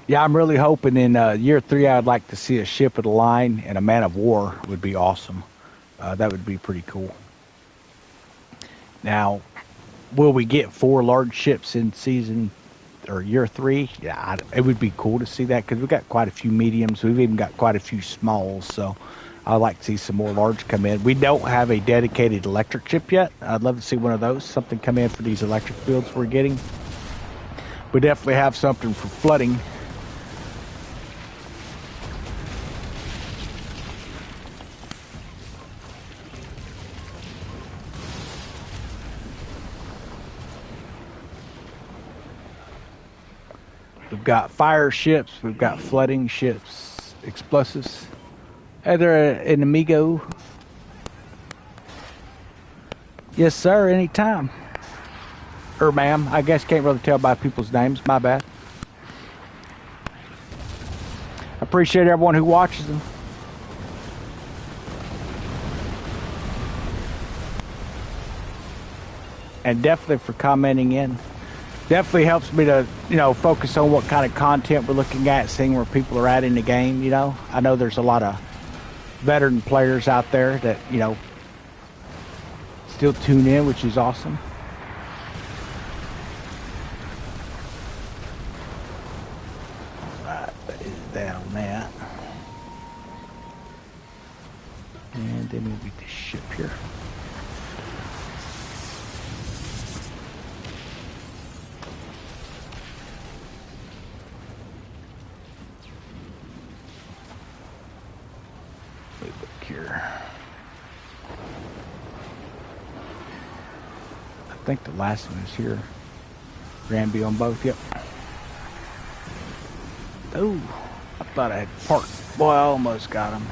Yeah, I'm really hoping in year 3 I'd like to see a ship of the line, and a man of war would be awesome. That would be pretty cool. Now, will we get 4 large ships in season or year 3? Yeah, it would be cool to see that, because we've got quite a few mediums. We've even got quite a few smalls, so I'd like to see some more large come in. We don't have a dedicated electric ship yet. I'd love to see one of those, something come in for these electric builds we're getting. We definitely have something for flooding. We've got fire ships, we've got flooding ships, explosives. Hey there, an amigo. Yes, sir, anytime. Or ma'am, I guess can't really tell by people's names, my bad. I appreciate everyone who watches them. And definitely for commenting in. Definitely helps me to, you know, focus on what kind of content we're looking at, seeing where people are at in the game, you know. I know there's a lot of veteran players out there that, you know, still tune in, which is awesome. that on that. And then we'll get this ship here. Look here. I think the last one is here. Granby on both, yep. Oh, I thought I had parked. Boy, I almost got him.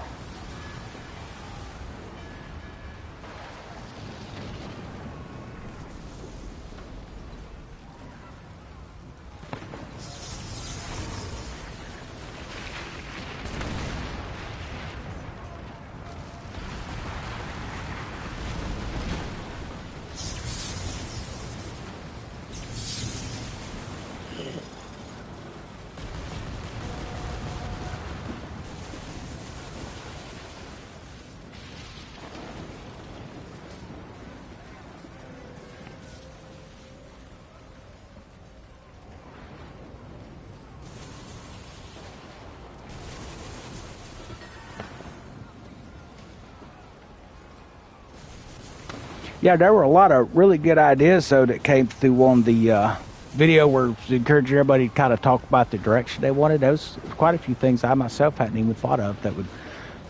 Yeah, there were a lot of really good ideas, though, that came through on the video where encouraging everybody to kind of talk about the direction they wanted. There was quite a few things I myself hadn't even thought of that would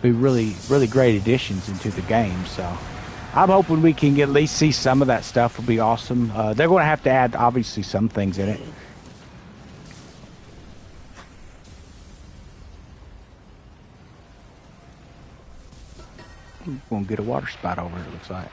be really, really great additions into the game. So I'm hoping we can at least see some of that stuff. Will be awesome. They're going to have to add, obviously, some things in it. We're going to get a water spout over it, looks like.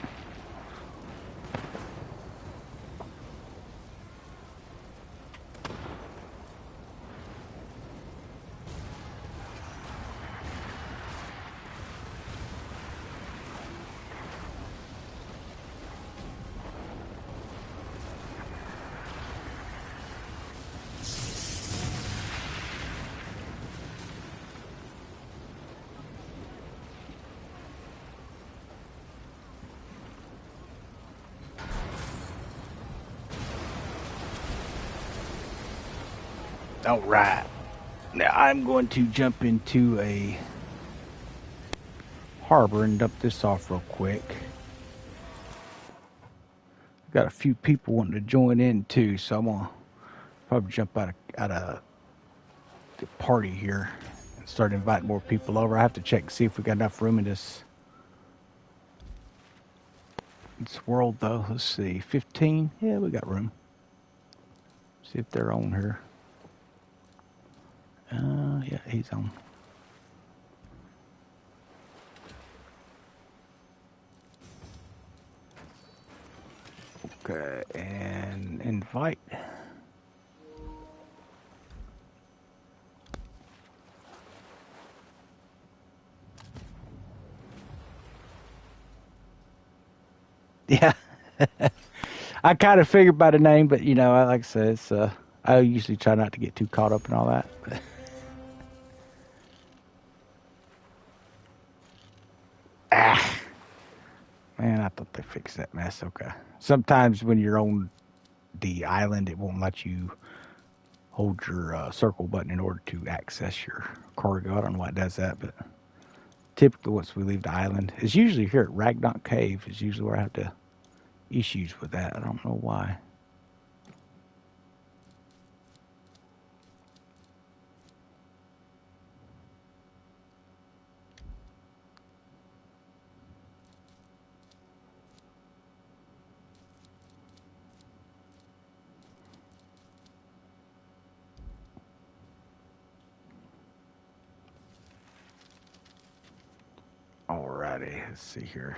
All right. Now I'm going to jump into a harbor and dump this off real quick. Got a few people wanting to join in too, so I'm gonna probably jump out of the party here and start inviting more people over. I have to check and see if we got enough room in this world though. Let's see, 15. Yeah, we got room. See if they're on here. Yeah, he's on. Okay, and invite. Yeah. I kind of figured by the name, but you know, like I said, it's, I usually try not to get too caught up in all that. Ah, man, I thought they fixed that mess. Okay. Sometimes when you're on the island, it won't let you hold your circle button in order to access your cargo. I don't know why it does that, but typically once we leave the island, it's usually here at Ragnarok Cave is usually where I have the issues with that. I don't know why. Alrighty, let's see here.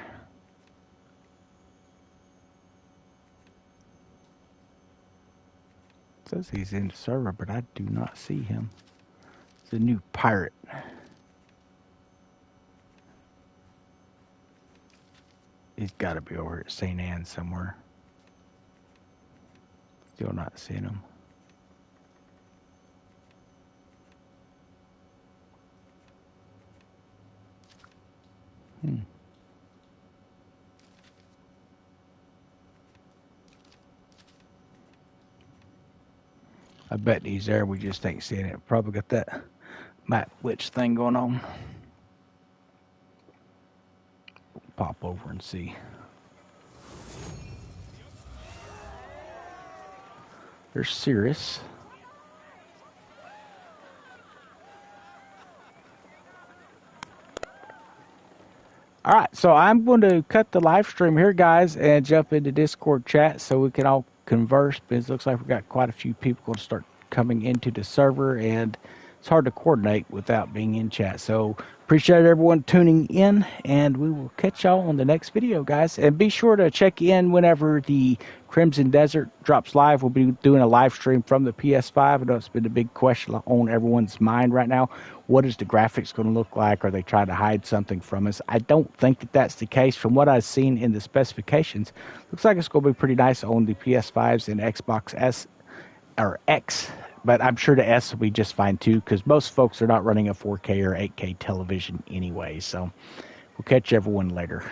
It says he's in the server, but I do not see him. It's a new pirate. He's got to be over at St. Anne somewhere. Still not seeing him. I bet he's there. We just ain't seeing it. Probably got that map glitch thing going on. Pop over and see. There's Cirrus. All right, so I'm going to cut the live stream here, guys, and jump into Discord chat so we can all converse. Because it looks like we've got quite a few people going to start coming into the server, and it's hard to coordinate without being in chat. So appreciate everyone tuning in, and we will catch y'all on the next video, guys. And be sure to check in whenever the Crimson Desert drops live. We'll be doing a live stream from the PS5. I know it's been a big question on everyone's mind right now. What is the graphics going to look like? Are they trying to hide something from us? I don't think that that's the case. From what I've seen in the specifications, looks like it's going to be pretty nice on the PS5s and Xbox S or X. But I'm sure the S will be just fine too, because most folks are not running a 4K or 8K television anyway. So we'll catch everyone later.